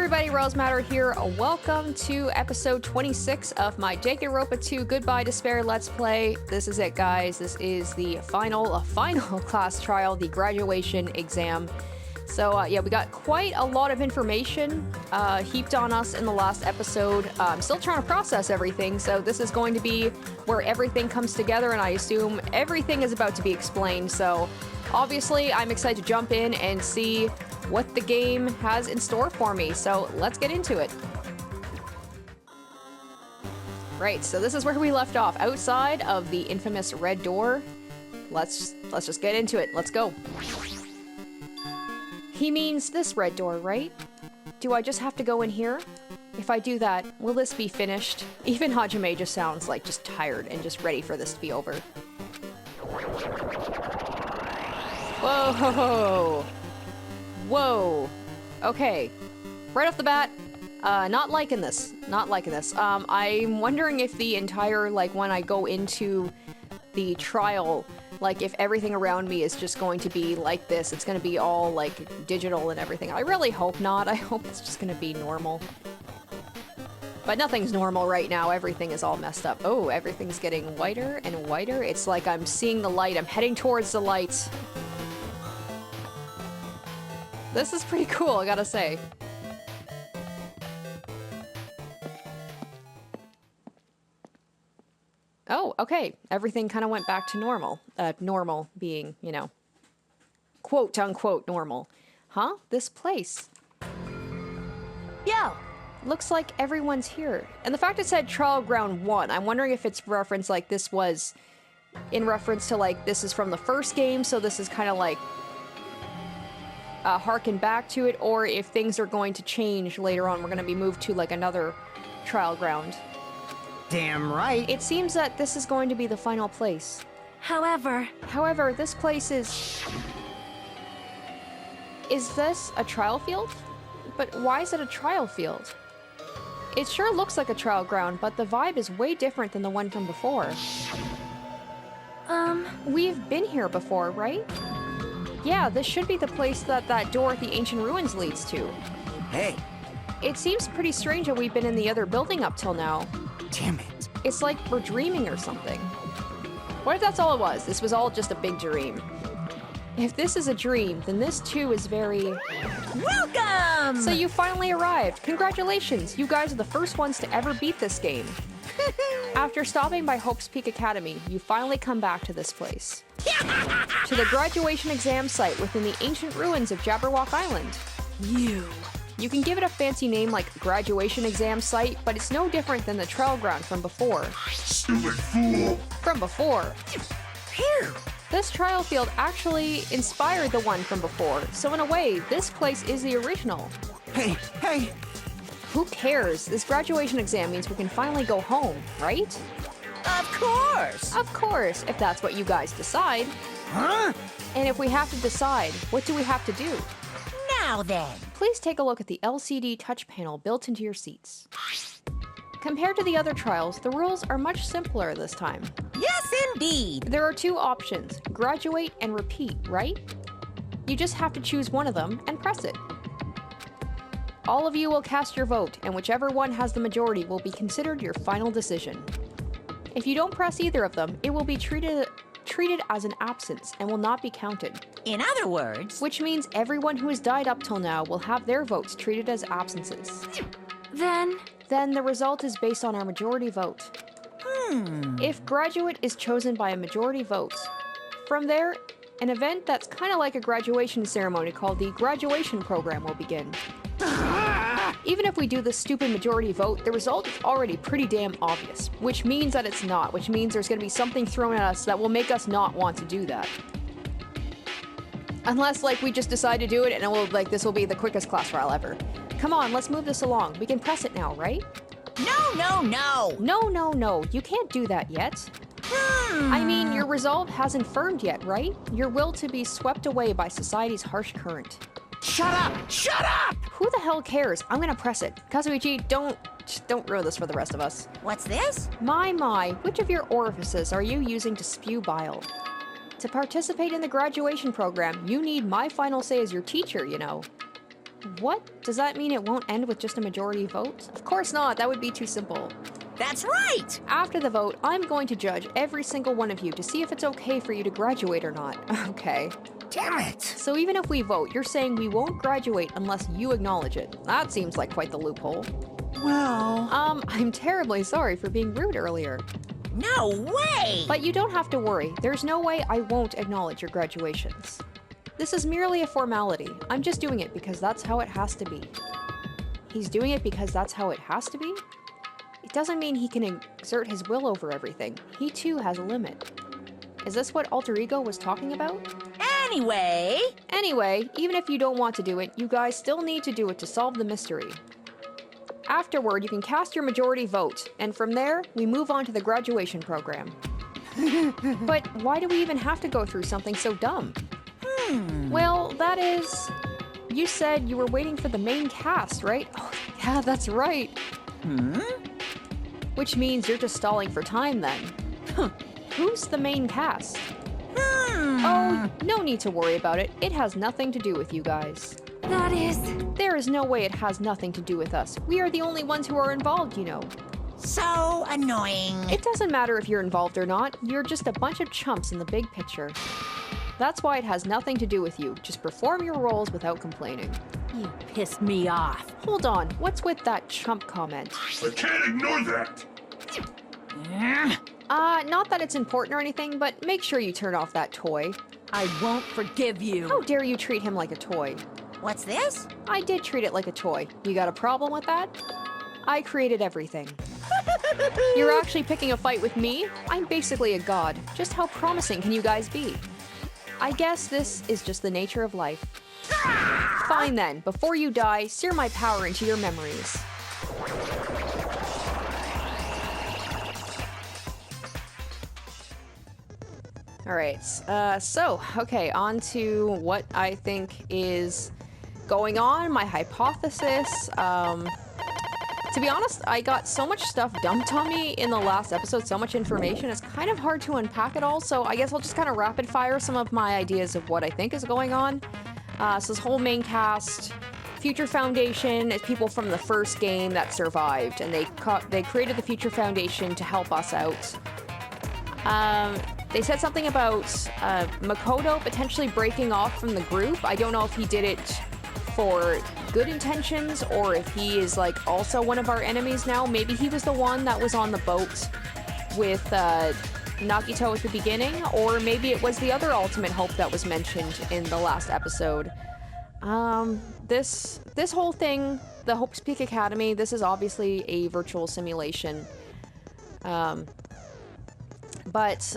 everybody, Matter here. Welcome to episode 26 of my Danganronpa 2 Goodbye Despair Let's Play. This is it, guys. This is the final class trial, the graduation exam. So, yeah, we got quite a lot of information heaped on us in the last episode. I'm still trying to process everything, so this is going to be where everything comes together, and I assume everything is about to be explained. So, obviously, I'm excited to jump in and see what the game has in store for me, so let's get into it. Right, so this is where we left off, outside of the infamous red door. Let's just get into it. Let's go. He means this red door, right? Do I just have to go in here? If I do that, will this be finished? Even Hajime just sounds like just tired and just ready for this to be over. Whoa! Whoa. Okay. Right off the bat, not liking this. Not liking this. I'm wondering if the entire, like, when I go into the trial, like, if everything around me is just going to be like this. It's going to be all, like, digital and everything. I really hope not. I hope it's just going to be normal. But nothing's normal right now. Everything is all messed up. Oh, everything's getting whiter and whiter. It's like I'm seeing the light. I'm heading towards the light. This is pretty cool, I gotta say. Oh, okay. Everything kind of went back to normal. Normal being, you know, quote-unquote normal. Huh? This place. Yo! Looks like everyone's here. And the fact it said Trial Ground 1, I'm wondering if it's reference, like, this was in reference to, like, this is from the first game, so this is kind of like harken back to it, or if things are going to change later on, we're going to be moved to, like, another trial ground. Damn right. It seems that this is going to be the final place. However, this place is... Is this a trial field? But why is it a trial field? It sure looks like a trial ground, but the vibe is way different than the one from before. We've been here before, right? Yeah, this should be the place that door at the ancient ruins leads to. Hey. It seems pretty strange that we've been in the other building up till now. Damn it. It's like we're dreaming or something. What if that's all it was? This was all just a big dream. If this is a dream, then this too is very... Welcome! So you finally arrived. Congratulations, you guys are the first ones to ever beat this game. After stopping by Hope's Peak Academy, you finally come back to this place. To the graduation exam site within the ancient ruins of Jabberwock Island. You can give it a fancy name like graduation exam site, but it's no different than the trial ground from before. Silly fool! From before. Phew! This trial field actually inspired the one from before, so in a way, this place is the original. Hey! Who cares? This graduation exam means we can finally go home, right? Of course! Of course, if that's what you guys decide. Huh? And if we have to decide, what do we have to do? Now then. Please take a look at the LCD touch panel built into your seats. Compared to the other trials, the rules are much simpler this time. Yes, indeed! There are two options, graduate and repeat, right? You just have to choose one of them and press it. All of you will cast your vote, and whichever one has the majority will be considered your final decision. If you don't press either of them, it will be treated as an absence and will not be counted. In other words... Which means everyone who has died up till now will have their votes treated as absences. Then the result is based on our majority vote. If graduate is chosen by a majority vote, from there, an event that's kind of like a graduation ceremony called the graduation program will begin. Even if we do this stupid majority vote, the result is already pretty damn obvious, which means that it's not, which means there's going to be something thrown at us that will make us not want to do that. Unless, like, we just decide to do it and it will, like, this will be the quickest class trial ever. Come on, let's move this along. We can press it now, right? No! No, you can't do that yet. I mean, your resolve hasn't firmed yet, right? Your will to be swept away by society's harsh current. Shut up! Who the hell cares? I'm gonna press it. Kazuichi, don't ruin this for the rest of us. What's this? My, which of your orifices are you using to spew bile? To participate in the graduation program, you need my final say as your teacher, you know. What? Does that mean it won't end with just a majority vote? Of course not, that would be too simple. That's right! After the vote, I'm going to judge every single one of you to see if it's okay for you to graduate or not. Okay. Damn it! So even if we vote, you're saying we won't graduate unless you acknowledge it. That seems like quite the loophole. Well... I'm terribly sorry for being rude earlier. No way! But you don't have to worry. There's no way I won't acknowledge your graduations. This is merely a formality. I'm just doing it because that's how it has to be. He's doing it because that's how it has to be? It doesn't mean he can exert his will over everything. He too has a limit. Is this what alter ego was talking about? Anyway, even if you don't want to do it, you guys still need to do it to solve the mystery. Afterward, you can cast your majority vote, and from there, we move on to the graduation program. But why do we even have to go through something so dumb? Well, that is... You said you were waiting for the main cast, right? Oh, yeah, that's right. Which means you're just stalling for time then. Who's the main cast? Oh, no need to worry about it. It has nothing to do with you guys. That is... There is no way it has nothing to do with us. We are the only ones who are involved, you know. so annoying. It doesn't matter if you're involved or not. You're just a bunch of chumps in the big picture. That's why it has nothing to do with you. Just perform your roles without complaining. You pissed me off. Hold on, what's with that chump comment? I can't ignore that. Not that it's important or anything, but make sure you turn off that toy. I won't forgive you. How dare you treat him like a toy? What's this? I did treat it like a toy. You got a problem with that? I created everything. You're actually picking a fight with me? I'm basically a god. Just how promising can you guys be? I guess this is just the nature of life. Fine then, before you die, sear my power into your memories. Alright, okay, on to what I think is going on, my hypothesis. To be honest, I got so much stuff dumped on me in the last episode, so much information, it's kind of hard to unpack it all, so I guess I'll just kind of rapid fire some of my ideas of what I think is going on. So this whole main cast, Future Foundation is people from the first game that survived, and they created the Future Foundation to help us out. They said something about Makoto potentially breaking off from the group. I don't know if he did it for good intentions or if he is like also one of our enemies now. Maybe he was the one that was on the boat with Nagito at the beginning, or maybe it was the other ultimate hope that was mentioned in the last episode. This whole thing, the Hope's Peak Academy, this is obviously a virtual simulation. But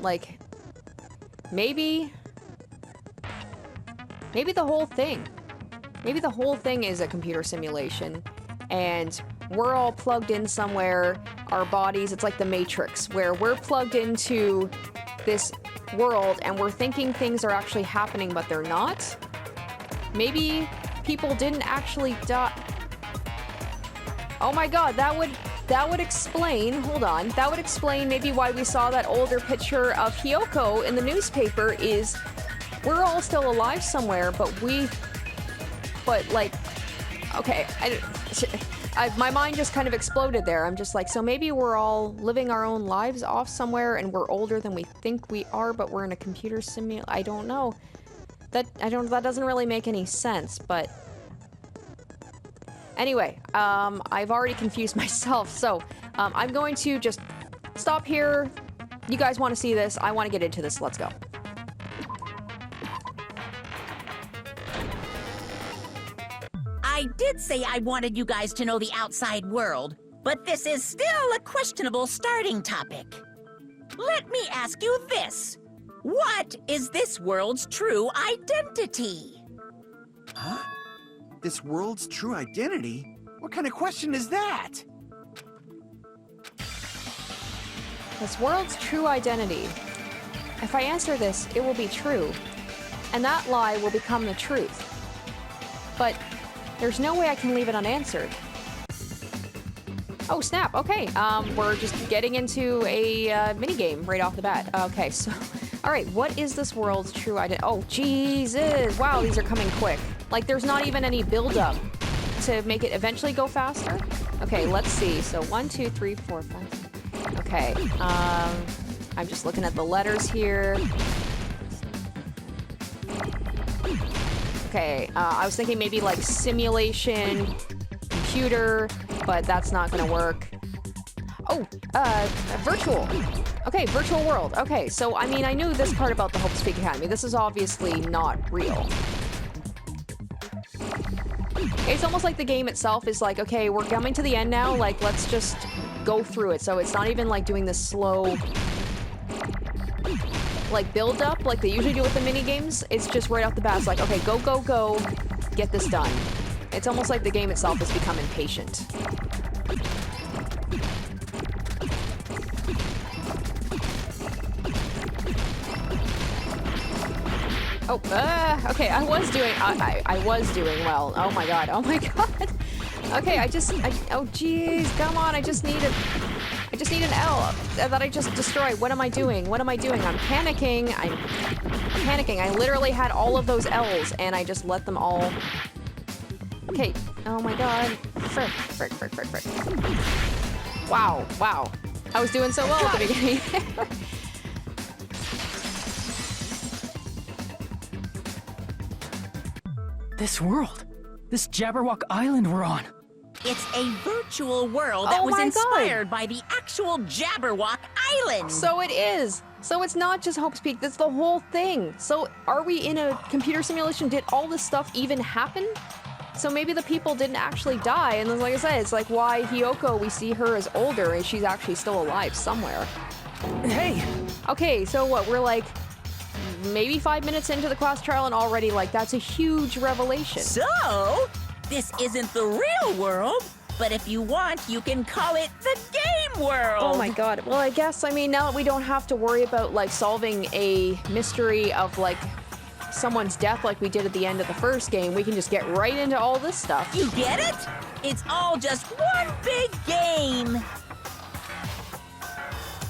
like, maybe the whole thing. Maybe the whole thing is a computer simulation, and we're all plugged in somewhere, our bodies, it's like the Matrix, where we're plugged into this world and we're thinking things are actually happening, but they're not. Maybe people didn't actually die. Oh my god, that would explain, hold on, that would explain maybe why we saw that older picture of Hyoko in the newspaper is we're all still alive somewhere, but like, okay, my mind just kind of exploded there. I'm just like, so maybe we're all living our own lives off somewhere and we're older than we think we are, but we're in a computer simulation. I don't know. That doesn't really make any sense, but anyway, I've already confused myself, so I'm going to just stop here. You guys want to see this? I want to get into this. Let's go. I did say I wanted you guys to know the outside world, but this is still a questionable starting topic. Let me ask you this. What is this world's true identity? Huh? This world's true identity? What kind of question is that? This world's true identity. If I answer this, it will be true, and that lie will become the truth. But there's no way I can leave it unanswered. Oh, snap. Okay, we're just getting into a minigame right off the bat. Okay, so, all right, what is this world's true identity? Oh, Jesus. Wow, these are coming quick. Like, there's not even any build-up to make it eventually go faster. Okay, let's see. So 1, 2, 3, 4, 5. Okay, I'm just looking at the letters here. Okay, I was thinking maybe like simulation, computer, but that's not gonna work. Oh, virtual. Okay, virtual world. Okay, so I mean, I knew this part about the Hope Speak Academy. This is obviously not real. It's almost like the game itself is like, okay, we're coming to the end now, like, let's just go through it. So it's not even like doing this slow, like, build up like they usually do with the mini games. It's just right off the bat. It's like, okay, go, go, go, get this done. It's almost like the game itself has become impatient. Oh, okay, I was doing well. Oh my god, oh my god. Okay, oh jeez, come on, I just need an L that I just destroyed. What am I doing? What am I doing? I'm panicking. I'm panicking. I literally had all of those L's and I just let them all... Okay, oh my god. Frick, frick, frick, frick, frick. Wow, wow. I was doing so well at the beginning. This world. This Jabberwock Island we're on. It's a virtual world that was inspired by the actual Jabberwock Island. So it is. So it's not just Hope's Peak, that's the whole thing. So are we in a computer simulation? Did all this stuff even happen? So maybe the people didn't actually die, and then, like I said, it's like why Hiyoko, we see her as older and she's actually still alive somewhere. Hey! Okay, so what, we're like maybe 5 minutes into the class trial and already like that's a huge revelation. So, this isn't the real world, but if you want, you can call it the game world. Oh my god. Well, I guess, I mean, now that we don't have to worry about like solving a mystery of like someone's death like we did at the end of the first game, we can just get right into all this stuff. You get it? It's all just one big game.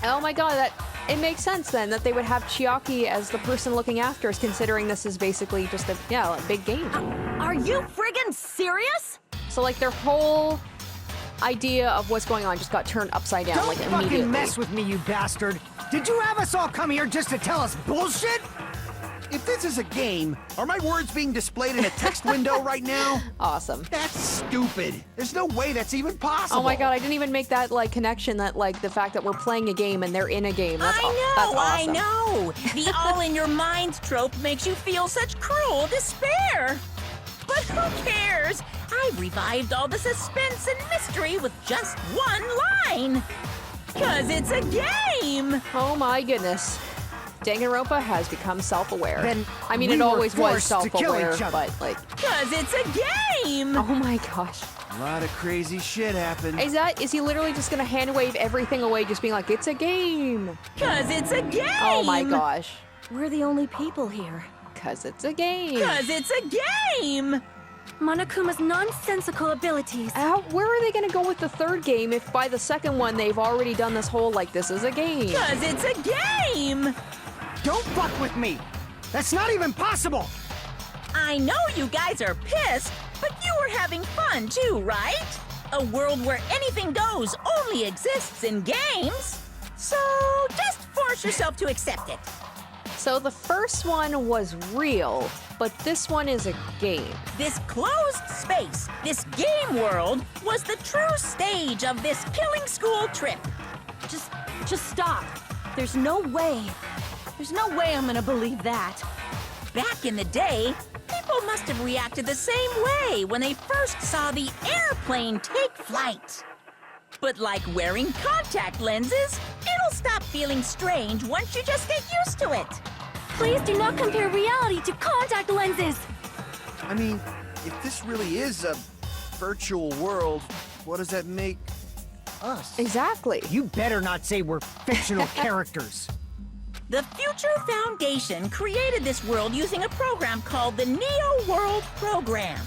Oh my god, it makes sense then that they would have Chiaki as the person looking after us, considering this is basically just a big game. Are you friggin' serious? So like their whole idea of what's going on just got turned upside down like immediately. Don't fucking mess with me, you bastard! Did you have us all come here just to tell us bullshit? If this is a game, are my words being displayed in a text window right now? Awesome. That's stupid. There's no way that's even possible. Oh my god, I didn't even make that like connection that like the fact that we're playing a game and they're in a game. That's awesome. I know. The all in your mind trope makes you feel such cruel despair. But who cares? I've revived all the suspense and mystery with just one line. 'Cause it's a game. Oh my goodness. Danganronpa has become self-aware. Then I mean, we it were always was forced to kill self-aware, each other. but like... 'Cause it's a game. Oh my gosh. A lot of crazy shit happened. Is he literally just gonna hand wave everything away, just being like, it's a game? 'Cause it's a game. Oh my gosh. We're the only people here. 'Cause it's a game. 'Cause it's a game. Monokuma's nonsensical abilities. Where are they gonna go with the third game if by the second one they've already done this whole, like, this is a game? 'Cause it's a game. Don't fuck with me! That's not even possible! I know you guys are pissed, but you were having fun too, right? A world where anything goes only exists in games. So just force yourself to accept it. So the first one was real, but this one is a game. This closed space, this game world, was the true stage of this killing school trip. Just stop. There's no way I'm gonna believe that. Back in the day, people must have reacted the same way when they first saw the airplane take flight. But like wearing contact lenses, it'll stop feeling strange once you just get used to it. Please do not compare reality to contact lenses. I mean, if this really is a virtual world, what does that make us? Exactly. You better not say we're fictional characters. The Future Foundation created this world using a program called the Neo World Program.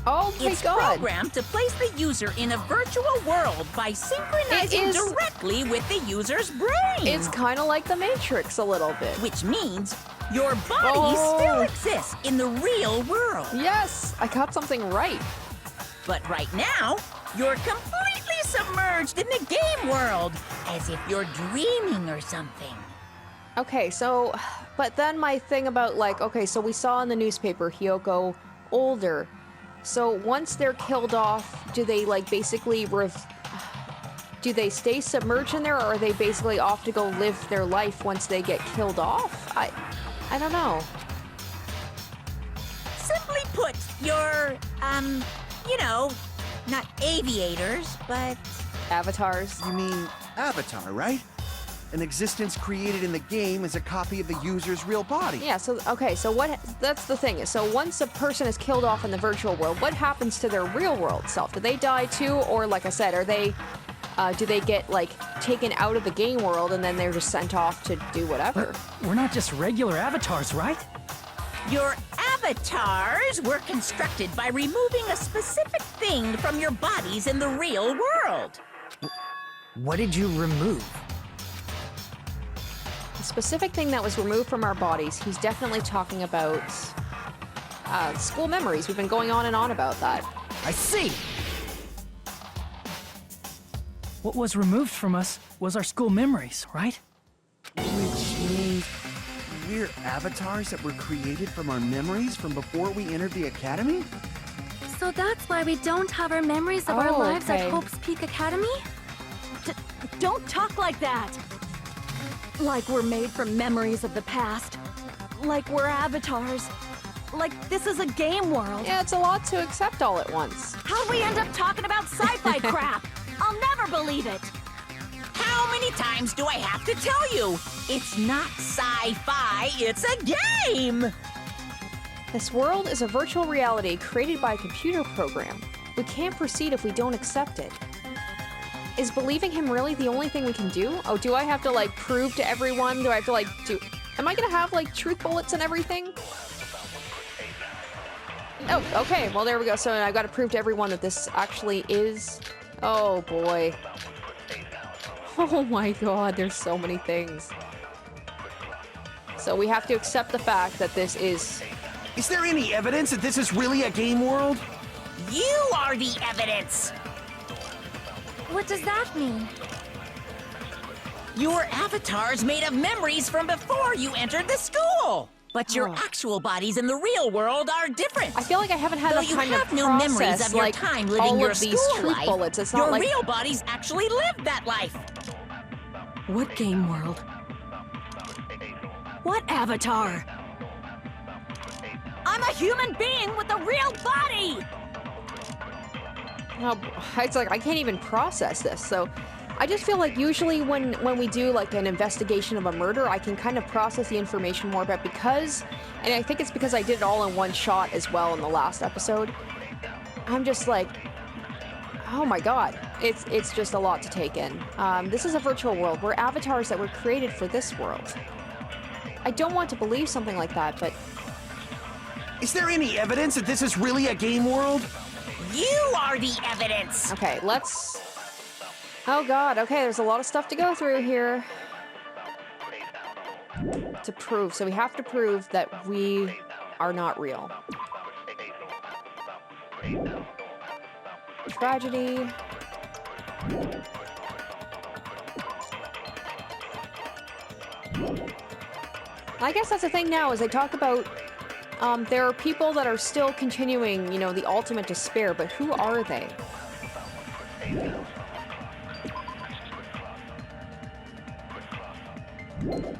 Oh my It's god. programmed to place the user in a virtual world by synchronizing It is- directly with the user's brain. It's kind of like the Matrix a little bit. Which means Your body still exists in the real world. Yes, I got something right. But right now, you're completely submerged in the game world, as if you're dreaming or something. Okay, so, but then my thing about like, okay, so we saw in the newspaper Hyoko older. So once they're killed off, do they like basically do they stay submerged in there, or are they basically off to go live their life once they get killed off? I don't know. Simply put, you're, you know, not aviators, but... Avatars. You mean Avatar, right? An existence created in the game is a copy of the user's real body. Yeah, so, okay, so that's the thing. So once a person is killed off in the virtual world, what happens to their real world self? Do they die too? Or like I said, are they, do they get, like, taken out of the game world and then they're just sent off to do whatever? We're not just regular avatars, right? Your avatars were constructed by removing a specific thing from your bodies in the real world. What did you remove? The specific thing that was removed from our bodies, he's definitely talking about school memories. We've been going on and on about that. I see! What was removed from us was our school memories, right? Which means we're avatars that were created from our memories from before we entered the academy? So that's why we don't have our memories of our Oh, lives okay. at Hope's Peak Academy? Don't talk like that! Like we're made from memories of the past. Like we're avatars. Like this is a game world. Yeah, it's a lot to accept all at once. How'd we end up talking about sci-fi crap? I'll never believe it! How many times do I have to tell you? It's not sci-fi, it's a game! This world is a virtual reality created by a computer program. We can't proceed if we don't accept it. Is believing him really the only thing we can do? Oh, do I have to, like, prove to everyone? Do I have to, like, am I gonna have, like, truth bullets and everything? Oh, okay, well, there we go. So I gotta prove to everyone that this actually is... Oh, boy. Oh my god, there's so many things. So we have to accept the fact that this is... Is there any evidence that this is really a game world? You are the evidence! What does that mean? Your avatar's made of memories from before you entered the school! But your Oh. actual bodies in the real world are different. I feel like I haven't had Though enough you time have to no process, memories of your like, time living all your of these school truth life, bullets. It's not your like... real bodies actually lived that life. What game world? What avatar? I'm a human being with a real body! Oh, it's like I can't even process this. So I just feel like usually when we do like an investigation of a murder, I can kind of process the information more, but because, and I think it's because I did it all in one shot as well in the last episode, I'm just like, oh my god, it's just a lot to take in. This is a virtual world. We're avatars that were created for this world. I don't want to believe something like that, but Is there any evidence that this is really a game world? You are the evidence! okay, let's... Oh god, okay, there's a lot of stuff to go through here. To prove, so we have to prove that we are not real. Tragedy. I guess that's the thing now, is they talk about there are people that are still continuing, you know, the ultimate despair, but who are they?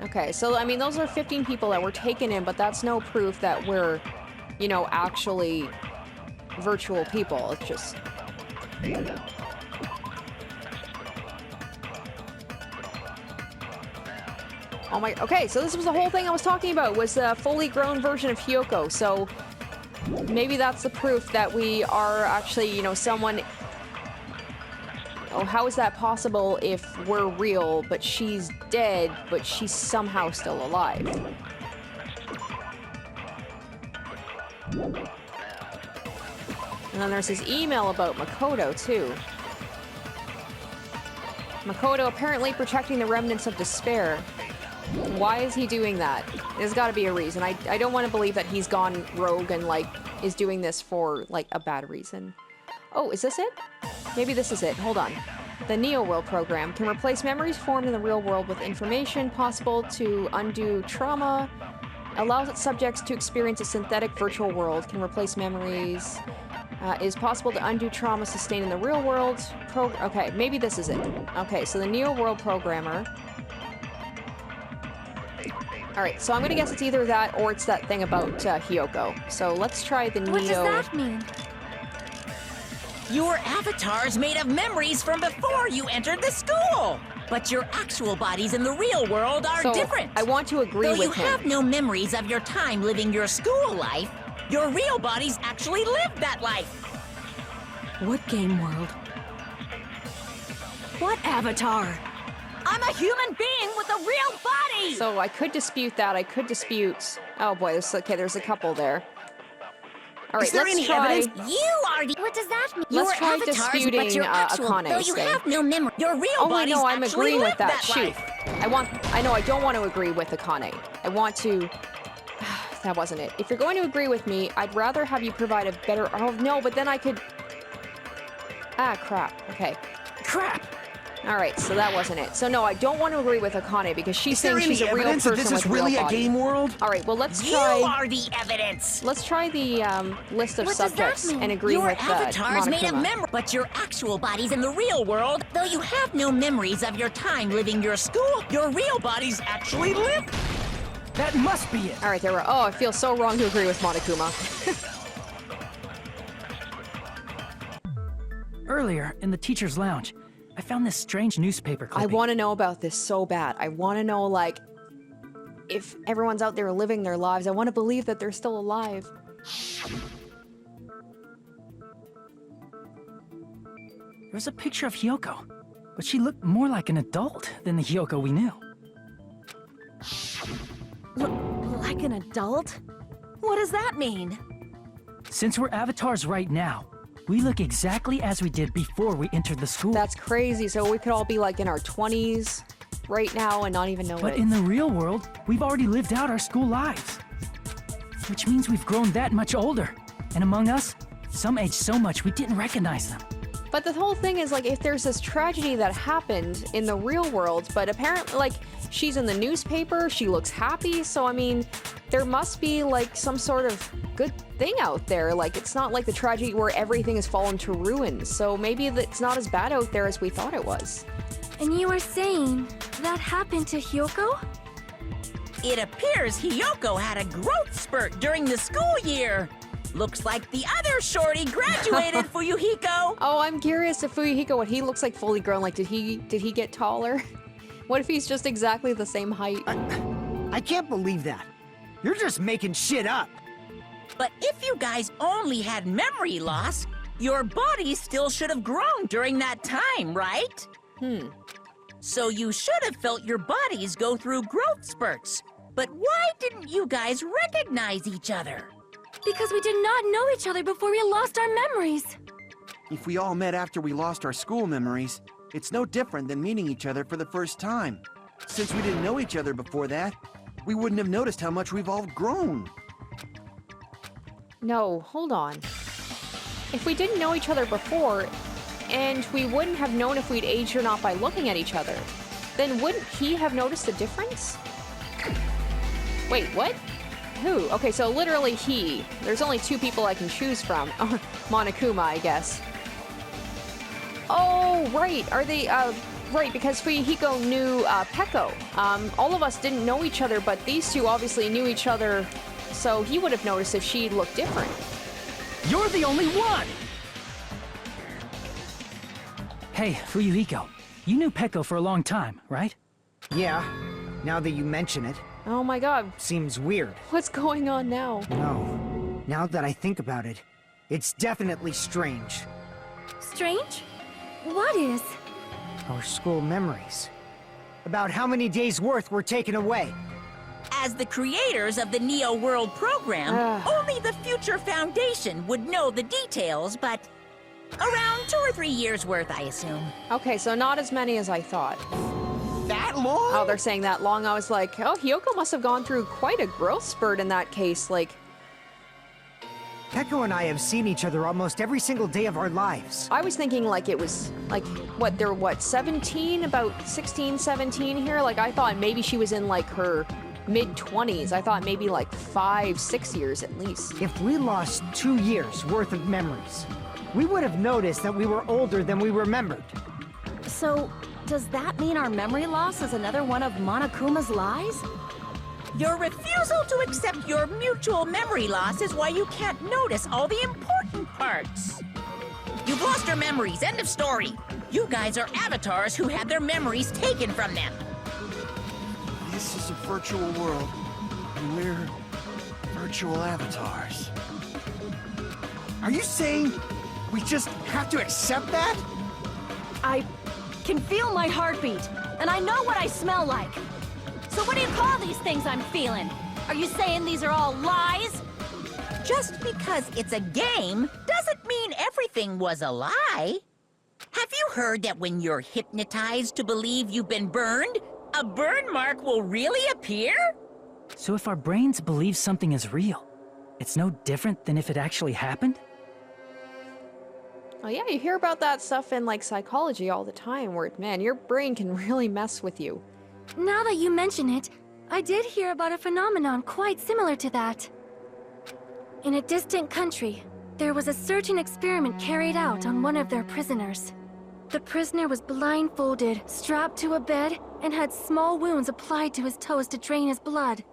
Okay, so, I mean, those are 15 people that were taken in, but that's no proof that we're, you know, actually virtual people. It's just... Oh my... Okay, so this was the whole thing I was talking about, was a fully grown version of Hyoko, so maybe that's the proof that we are actually, you know, someone... Oh, how is that possible if we're real, but she's dead, but she's somehow still alive? And then there's his email about Makoto, too. Makoto apparently protecting the remnants of despair. Why is he doing that? There's got to be a reason. I don't want to believe that he's gone rogue and, like, is doing this for, like, a bad reason. Oh, is this it? Maybe this is it. Hold on. The Neo World program can replace memories formed in the real world with information possible to undo trauma, allows its subjects to experience a synthetic virtual world, can replace memories, is possible to undo trauma sustained in the real world. Okay, maybe this is it. Okay, so the Neo World programmer. Alright, so I'm gonna guess it's either that or it's that thing about Hiyoko. So let's try the Neo... What does that mean? Your avatar's made of memories from before you entered the school. But your actual bodies in the real world are different. I want to agree Though with him. you have no memories of your time living your school life, your real bodies actually lived that life. What game world? What avatar? I'm a human being with a real body! So I could dispute that. I could dispute... Oh boy, there's a couple there. Alright, Is there let's any try... evidence? You are the... What does that mean? Let's try avatars, disputing but your actual, though Akane's you thing. have no memory. Your real Oh wait, bodies no, I'm actually agreeing with lived that. Shoot. life. I know, I don't want to agree with Akane. I want to... That wasn't it. If you're going to agree with me, I'd rather have you provide a better... Oh, no, but then I could... Ah, crap. Okay. Crap! Alright, so that wasn't it. So no, I don't want to agree with Akane because she's Is there saying she's any a real evidence person that this is with really real a body. game world? Alright, well let's You try... are the evidence. Let's try the list of What does that subjects mean? and agree Your with avatar's made of Monokuma. memory, but your actual bodies in the real world, though you have no memories of your time living your school, your real bodies actually live. That must be it! Alright, there were... Oh, I feel so wrong to agree with Monokuma. Earlier, in the teacher's lounge, I found this strange newspaper I clipping. want to know about this so bad. I want to know, like, if everyone's out there living their lives. I want to believe that they're still alive. There was a picture of Hiyoko, but she looked more like an adult than the Hiyoko we knew. Like an adult? What does that mean? Since we're avatars right now, we look exactly as we did before we entered the school. That's crazy. So we could all be, like, in our 20s right now and not even know But it. in the real world, we've already lived out our school lives. Which means we've grown that much older. And among us, some aged so much we didn't recognize them. But the whole thing is, like, if there's this tragedy that happened in the real world, but apparently, like, she's in the newspaper, she looks happy, so, I mean, there must be, like, some sort of good thing out there. Like, it's not like the tragedy where everything has fallen to ruins, so maybe it's not as bad out there as we thought it was. And you were saying that happened to Hiyoko? It appears Hiyoko had a growth spurt during the school year. Looks like the other shorty graduated, Fuyuhiko. Oh, I'm curious if Fuyuhiko, what he looks like fully grown. Like, did he get taller? What if he's just exactly the same height? I can't believe that. You're just making shit up. But if you guys only had memory loss, your bodies still should have grown during that time, right? So you should have felt your bodies go through growth spurts. But why didn't you guys recognize each other? Because we did not know each other before we lost our memories. If we all met after we lost our school memories, it's no different than meeting each other for the first time. Since we didn't know each other before that, we wouldn't have noticed how much we've all grown. No, hold on. If we didn't know each other before, and we wouldn't have known if we'd aged or not by looking at each other, then wouldn't he have noticed a difference? Wait, what? Who? Okay, so literally he. There's only two people I can choose from. Monokuma, I guess. Oh, right. Are they, right, because Fuyuhiko knew, Peko. All of us didn't know each other, but these two obviously knew each other, so he would have noticed if she looked different. You're the only one! Hey, Fuyuhiko, you knew Peko for a long time, right? Yeah, now that you mention it, Oh my god, seems weird. what's going on now? No, now that I think about it, it's definitely strange. Strange? What is? Our school memories. About how many days' worth were taken away. As the creators of the Neo World program, only the Future Foundation would know the details, but around 2 or 3 years worth, I assume. Okay, so not as many as I thought. that long? Oh, they're saying that long. I was like, oh, Hiyoko must have gone through quite a growth spurt in that case. Like, Keko and I have seen each other almost every single day of our lives. I was thinking like it was like, what, they're what, 17? About 16, 17 here? Like, I thought maybe she was in like her mid-20s. I thought maybe like 5, 6 years at least. If we lost 2 years worth of memories, we would have noticed that we were older than we remembered. So, does that mean our memory loss is another one of Monokuma's lies? Your refusal to accept your mutual memory loss is why you can't notice all the important parts. You've lost your memories, end of story. You guys are avatars who had their memories taken from them. This is a virtual world, and we're virtual avatars. Are you saying we just have to accept that? I can feel my heartbeat, and I know what I smell like. So what do you call these things I'm feeling? Are you saying these are all lies? Just because it's a game doesn't mean everything was a lie. Have you heard that when you're hypnotized to believe you've been burned, a burn mark will really appear? So if our brains believe something is real, it's no different than if it actually happened? Oh yeah, you hear about that stuff in like psychology all the time where, man, your brain can really mess with you. Now that you mention it, I did hear about a phenomenon quite similar to that. In a distant country, there was a certain experiment carried out on one of their prisoners. The prisoner was blindfolded, strapped to a bed, and had small wounds applied to his toes to drain his blood.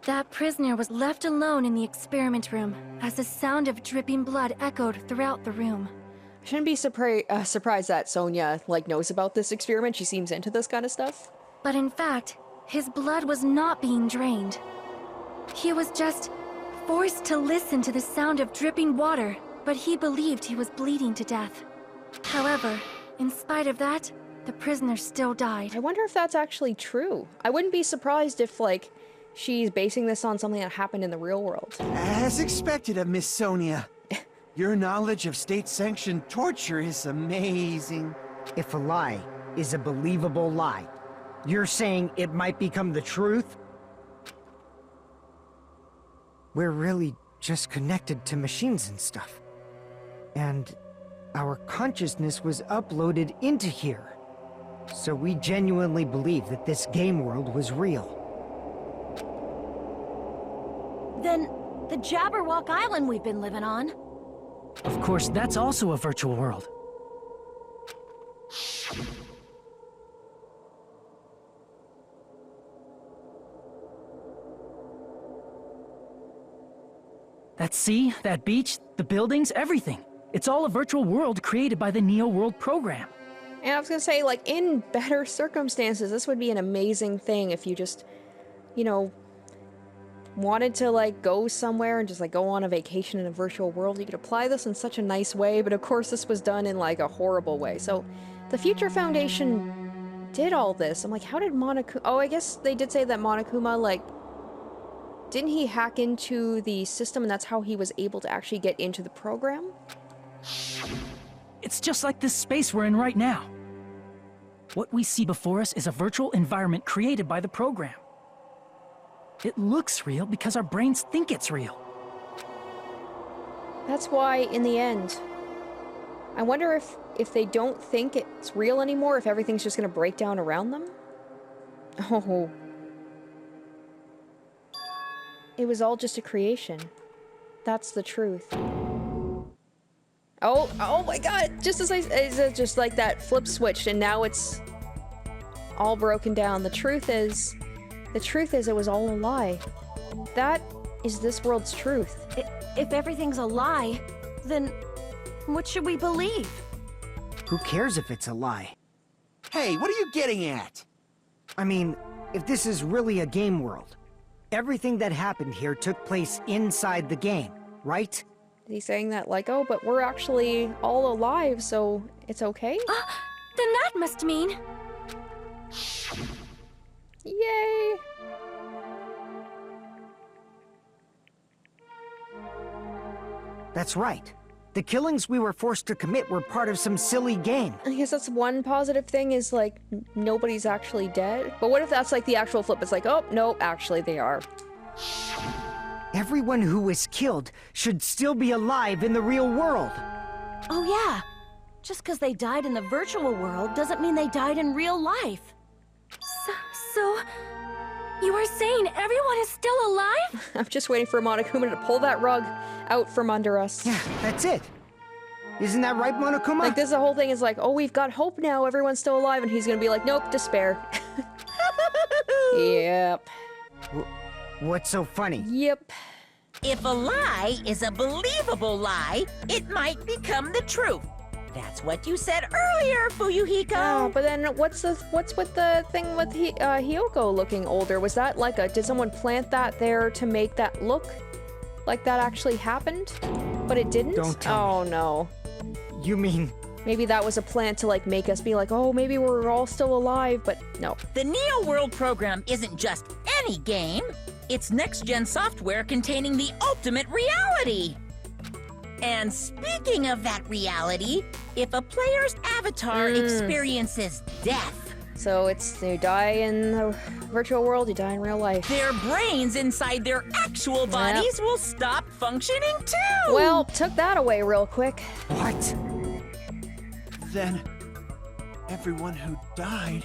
That prisoner was left alone in the experiment room, as the sound of dripping blood echoed throughout the room. I shouldn't be surprised that Sonia like knows about this experiment. She seems into this kind of stuff. But in fact, his blood was not being drained. He was just forced to listen to the sound of dripping water, but he believed he was bleeding to death. However, in spite of that, the prisoner still died. I wonder if that's actually true. I wouldn't be surprised if, like, she's basing this on something that happened in the real world. As expected of Miss Sonia. Your knowledge of state-sanctioned torture is amazing. If a lie is a believable lie, you're saying it might become the truth? We're really just connected to machines and stuff. And our consciousness was uploaded into here. So we genuinely believe that this game world was real. Then, the Jabberwock Island we've been living on. Of course, that's also a virtual world. That sea, that beach, the buildings, everything. It's all a virtual world created by the Neo World program. And I was gonna say, like, in better circumstances, this would be an amazing thing if you just, you know, wanted to, like, go somewhere and just, like, go on a vacation in a virtual world. You could apply this in such a nice way, but of course this was done in, like, a horrible way. So, the Future Foundation did all this. I'm like, how did Monokuma... Oh, I guess they did say that Monokuma, like... Didn't he hack into the system and that's how he was able to actually get into the program? It's just like this space we're in right now. What we see before us is a virtual environment created by the program. It looks real because our brains think it's real. That's why, in the end, I wonder if they don't think it's real anymore, if everything's just gonna break down around them? Oh. It was all just a creation. That's the truth. Oh my god! Just as just like that flip switched and now it's all broken down. The truth is it was all a lie. That is this world's truth. If everything's a lie, then what should we believe? Who cares if it's a lie? Hey, what are you getting at? I mean, if this is really a game world, everything that happened here took place inside the game, right? Is he saying that like, oh, but we're actually all alive, so it's okay? Then that must mean... Yay! That's right. The killings we were forced to commit were part of some silly game. I guess that's one positive thing is like nobody's actually dead. But what if that's like the actual flip? It's like, oh, no, actually they are. Everyone who was killed should still be alive in the real world. Oh yeah. Just because they died in the virtual world doesn't mean they died in real life. So, you are saying everyone is still alive? I'm just waiting for Monokuma to pull that rug out from under us. Yeah, that's it. Isn't that right, Monokuma? Like this, the whole thing is like, oh, we've got hope now, everyone's still alive, and he's gonna be like, nope, despair. Yep. What's so funny? Yep. If a lie is a believable lie, it might become the truth. That's what you said earlier, Fuyuhiko. Oh, but then what's with the thing with Hiyoko looking older? Was that like did someone plant that there to make that look like that actually happened? But it didn't? Don't tell me. No. You mean... Maybe that was a plant to like make us be like, oh, maybe we're all still alive, but no. The Neo World program isn't just any game. It's next-gen software containing the ultimate reality. And speaking of that reality, if a player's avatar experiences death, So it's you die in the virtual world, you die in real life. their brains inside their actual bodies will stop functioning too! Well, took that away real quick. What? Then, everyone who died...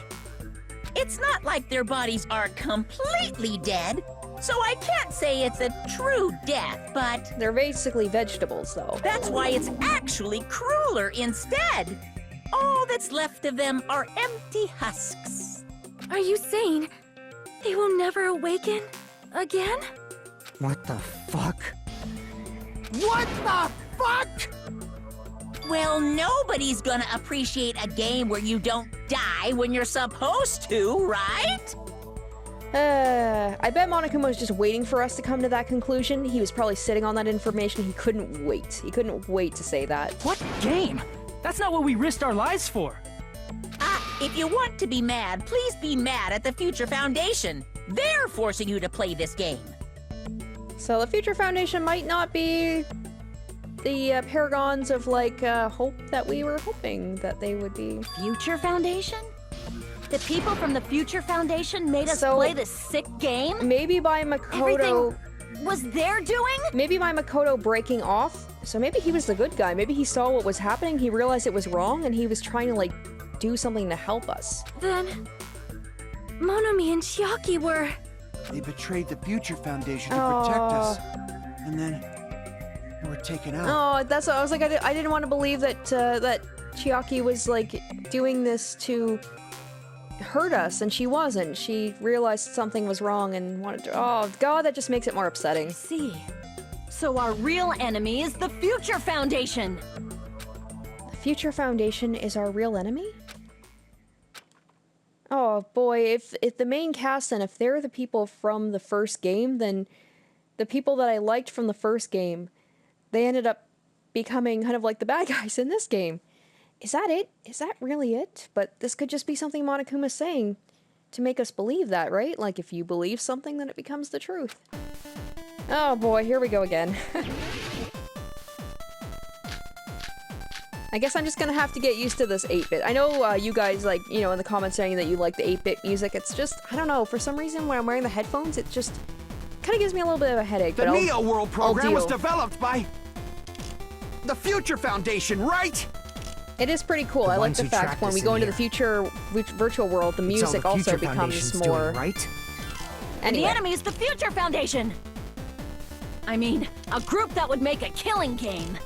It's not like their bodies are completely dead, so I can't say it's a true death, but They're basically vegetables, though. that's why it's actually crueler instead. All that's left of them are empty husks. Are you saying they will never awaken again? What the fuck? What the fuck? Well, nobody's gonna appreciate a game where you don't die when you're supposed to, right? I bet Monokuma was just waiting for us to come to that conclusion. He was probably sitting on that information. He couldn't wait. He couldn't wait to say that. What game? That's not what we risked our lives for. If you want to be mad, please be mad at the Future Foundation. They're forcing you to play this game. So the Future Foundation might not be the paragons of like hope that we were hoping that they would be. Future Foundation? The people from the Future Foundation made us So- play this sick game? Maybe by Makoto. Everything was their doing? Maybe by Makoto breaking off. So maybe he was the good guy. Maybe he saw what was happening. He realized it was wrong, and he was trying to like do something to help us. Then, Monomi and Chiaki were... They betrayed the Future Foundation to protect us. And then... they were taken out. Oh, that's what I was like. I didn't want to believe that that Chiaki was like doing this to hurt us, and she wasn't. She realized something was wrong and wanted to. Oh God, that just makes it more upsetting. See. So our real enemy is the Future Foundation! The Future Foundation is our real enemy? Oh boy, if the main cast and if they're the people from the first game, then the people that I liked from the first game, they ended up becoming kind of like the bad guys in this game. Is that it? Is that really it? But this could just be something Monokuma's saying to make us believe that, right? Like if you believe something, then it becomes the truth. Oh boy, here we go again. I guess I'm just gonna have to get used to this 8-bit. I know you guys, like, you know, in the comments saying that you like the 8-bit music. It's just, I don't know, for some reason when I'm wearing the headphones, it just kind of gives me a little bit of a headache. The but Neo World program was deal. developed by... the Future Foundation, right? It is pretty cool. The I like ones the who fact trapped when us we in go into the here. future virtual world, the It's all music the also Future becomes Foundation's more... doing, right? The Anyway. enemy is the Future Foundation! I mean, a group that would make a killing game.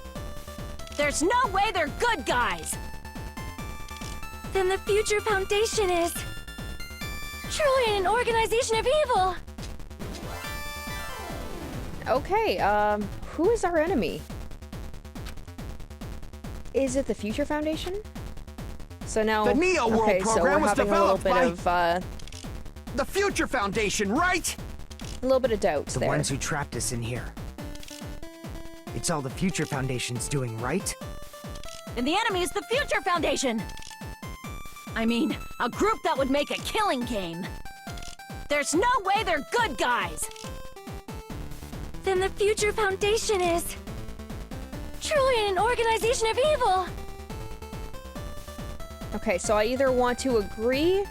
There's no way they're good guys! Then the Future Foundation is... truly an organization of evil! Okay, who is our enemy? Is it the Future Foundation? So now... The Neo World okay, so program we're was having a little developed bit of, The Future Foundation, right? a little bit of doubts The there. ones who trapped us in here. It's all the Future Foundation's doing, right? And the enemy is the Future Foundation! I mean, a group that would make a killing game. There's no way they're good guys! Then the Future Foundation is... truly an organization of evil. Okay, so I either want to agree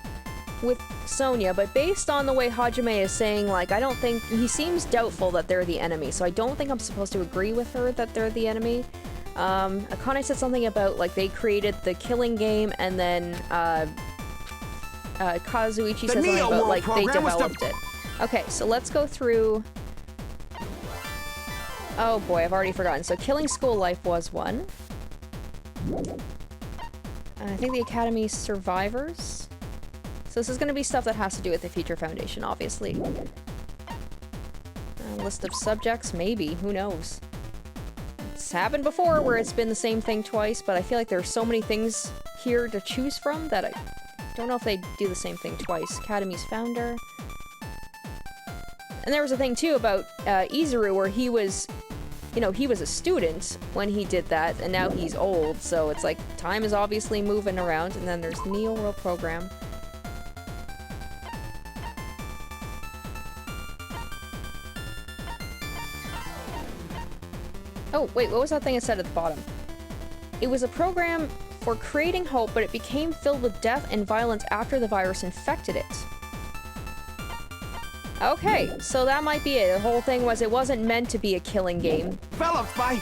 with Sonia, but based on the way Hajime is saying, like, I don't think... He seems doubtful that they're the enemy, so I don't think I'm supposed to agree with her that they're the enemy. Akane said something about, like, they created the killing game, and then, Kazuichi said something about, like, they developed it. Okay, so let's go through... Oh boy, I've already forgotten. So Killing School Life was one. I think the Academy Survivors. So this is going to be stuff that has to do with the Future Foundation, obviously. A list of subjects, maybe. Who knows? It's happened before where it's been the same thing twice, but I feel like there are so many things here to choose from that I don't know if they do the same thing twice. Academy's founder. And there was a thing, too, about Izuru where he was... You know, he was a student when he did that, and now he's old, so it's like, time is obviously moving around, and then there's the Neo World Program. Oh, wait, what was that thing it said at the bottom? It was a program for creating hope, but it became filled with death and violence after the virus infected it. Okay, so that might be it. The whole thing was it wasn't meant to be a killing game. Developed by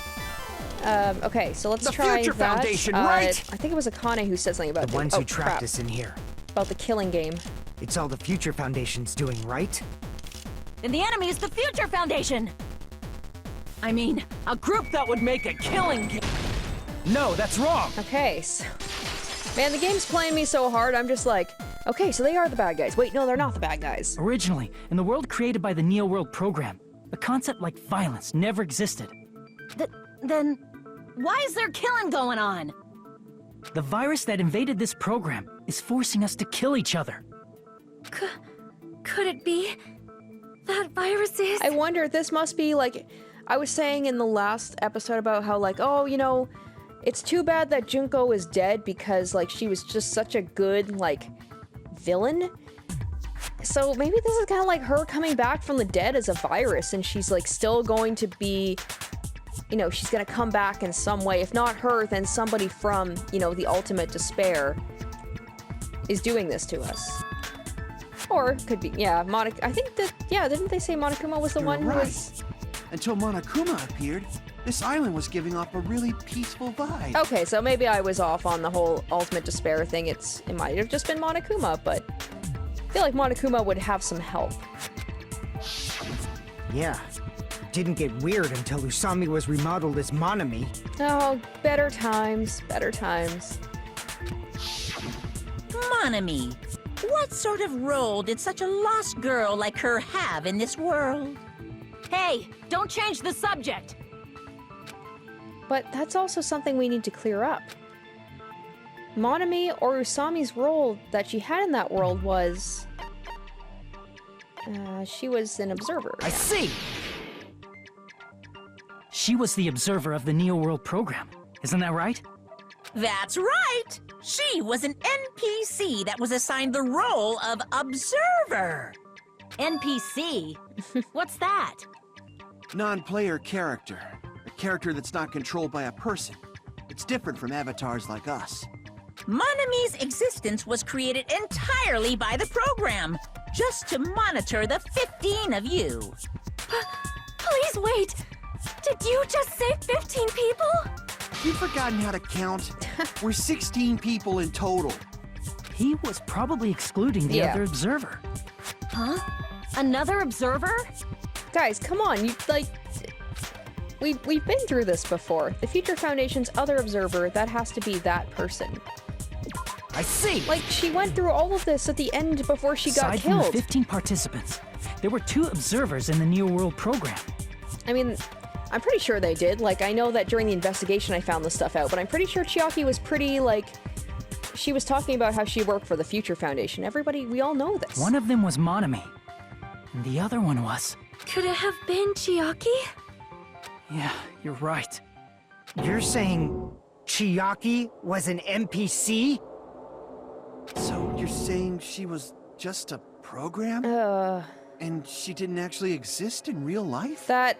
okay, so let's the try Future that. Foundation, right? I think it was Akane who said something about The ones who crap. trapped us in here. About the killing game. It's all the Future Foundation's doing, right? And the enemy is the Future Foundation! I mean, a group that would make a killing game. No, that's wrong! Okay, so... Man, the game's playing me so hard, I'm just like... Okay, so they are the bad guys. Wait, no, they're not the bad guys. Originally, in the world created by the Neo World Program, a concept like violence never existed. Then, why is there killing going on? The virus that invaded this program is forcing us to kill each other. Could it be that virus is... I wonder, this must be like... I was saying in the last episode about how, like, oh, you know, it's too bad that Junko is dead because, like, she was just such a good, like... villain. So maybe this is kind of like her coming back from the dead as a virus, and she's like still going to be, you know, she's gonna come back in some way. If not her, then somebody from, you know, the ultimate despair is doing this to us. Or it could be, yeah, I think that, yeah, didn't they say Monokuma was the You're one who right. was... Until Monokuma appeared, this island was giving off a really peaceful vibe. Okay, so maybe I was off on the whole ultimate despair thing. It might have just been Monokuma, but I feel like Monokuma would have some help. Yeah. It didn't get weird until Usami was remodeled as Monami. Oh, better times, better times. Monami, what sort of role did such a lost girl like her have in this world? Hey, don't change the subject! But that's also something we need to clear up. Monami or Usami's role that she had in that world was... she was an observer. I see! She was the observer of the Neo World Program. Isn't that right? That's right! She was an NPC that was assigned the role of observer. NPC? What's that? Non-player character. A character that's not controlled by a person. It's different from avatars like us. Monami's existence was created entirely by the program, just to monitor the 15 of you. Please wait! Did you just say 15 people? You've forgotten how to count? We're 16 people in total. He was probably excluding the Yeah. other observer. Huh? Another observer? Guys, come on, you, like... We've been through this before. The Future Foundation's other observer, that has to be that person. I see! Like, she went through all of this at the end before she got Aside from the killed. 15 participants, there were 2 observers in the Neo World Program. I mean, I'm pretty sure they did. Like, I know that during the investigation I found this stuff out, but I'm pretty sure Chiaki was pretty, like... She was talking about how she worked for the Future Foundation. Everybody, we all know this. One of them was Monami, and the other one was... Could it have been Chiaki? Yeah, you're right. You're saying Chiaki was an NPC? So you're saying she was just a program? And she didn't actually exist in real life? That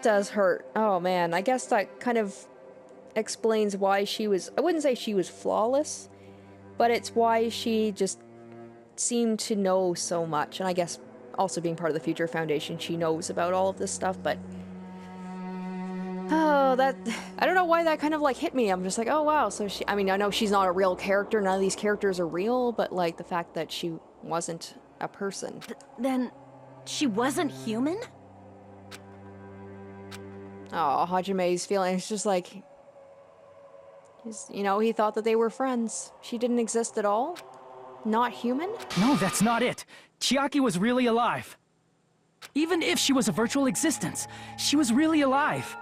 does hurt. Oh man, I guess that kind of explains why she was, I wouldn't say she was flawless, but it's why she just seemed to know so much. And I guess also being part of the Future Foundation, she knows about all of this stuff, but oh, that, I don't know why that kind of like hit me. I'm just like, oh wow, so she, I mean, I know she's not a real character, none of these characters are real, but like the fact that she wasn't a person. Then she wasn't human? Oh, Hajime's feeling, it's just like, you know, he thought that they were friends. She didn't exist at all? Not human? No, that's not it. Chiaki was really alive. Even if she was a virtual existence, she was really alive.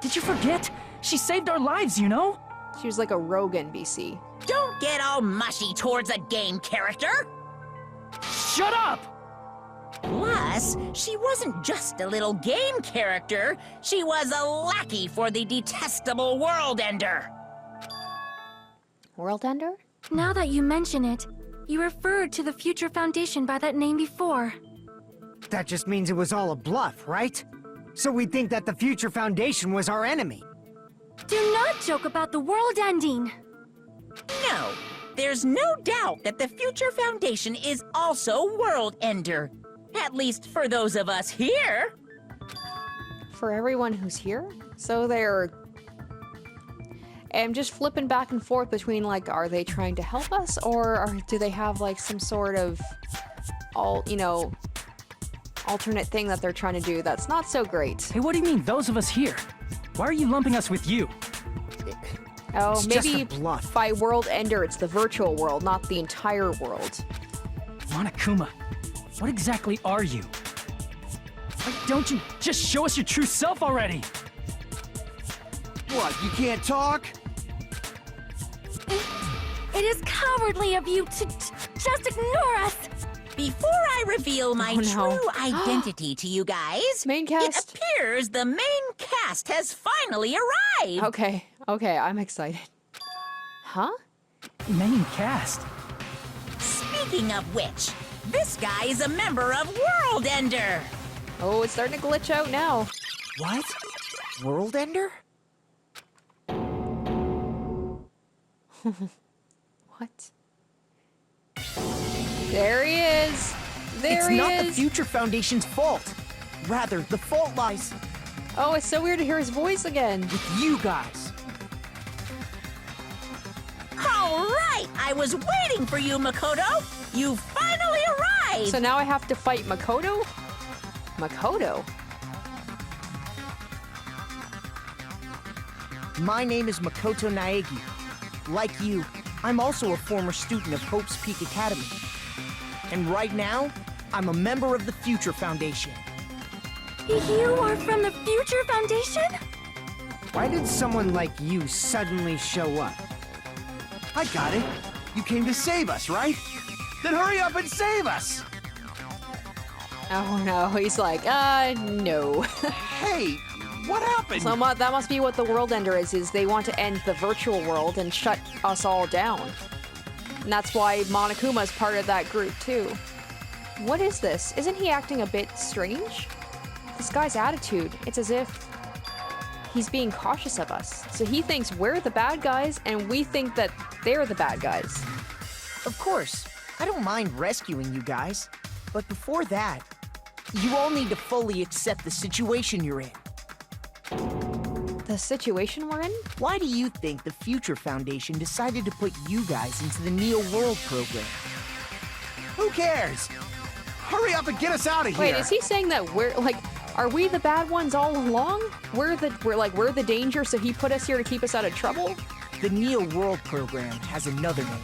Did you forget? She saved our lives, you know? She was like a rogue NPC. Don't get all mushy towards a game character! Shut up! Plus, she wasn't just a little game character, she was a lackey for the detestable World Ender. World Ender? Now that you mention it, you referred to the Future Foundation by that name before. That just means it was all a bluff, right? So we think that the Future Foundation was our enemy. Do not joke about the world ending! No, there's no doubt that the Future Foundation is also World Ender. At least for those of us here. For everyone who's here? So they're... I'm just flipping back and forth between, like, are they trying to help us, or do they have, like, some sort of, alternate thing that they're trying to do that's not so great? Hey, what do you mean, those of us here? Why are you lumping us with you? Oh, It's just maybe a bluff. by World Ender, it's the virtual world, not the entire world. Monokuma, what exactly are you? Why don't you just show us your true self already? What, you can't talk? It is cowardly of you to just ignore us! Before I reveal my Oh, no. true identity to you guys, Main it cast? appears the main cast has finally arrived. Okay, I'm excited. Huh? Main cast. Speaking of which, this guy is a member of World Ender. Oh, it's starting to glitch out now. What? World Ender? What? There he is! There It's he not the is! Future Foundation's fault. Rather, the fault lies Oh, it's so weird to hear his voice again. with you guys. All right, I was waiting for you, Makoto. You finally arrived. So now I have to fight Makoto? Makoto? My name is Makoto Naegi. Like you, I'm also a former student of Hope's Peak Academy. And right now, I'm a member of the Future Foundation. You are from the Future Foundation? Why did someone like you suddenly show up? I got it. You came to save us, right? Then hurry up and save us! Oh no, he's like, no. Hey, what happened? So that must be what the World Ender is they want to end the virtual world and shut us all down. And that's why Monokuma's part of that group too. What is this? Isn't he acting a bit strange? This guy's attitude, it's as if he's being cautious of us. So he thinks we're the bad guys and we think that they're the bad guys. Of course, I don't mind rescuing you guys. But before that, you all need to fully accept the situation you're in. The situation we're in? Why do you think the Future Foundation decided to put you guys into the Neo World program? Who cares? Hurry up and get us out of here! Wait, is he saying that we're like, are we the bad ones all along? We're the danger, so he put us here to keep us out of trouble? The Neo World program has another name.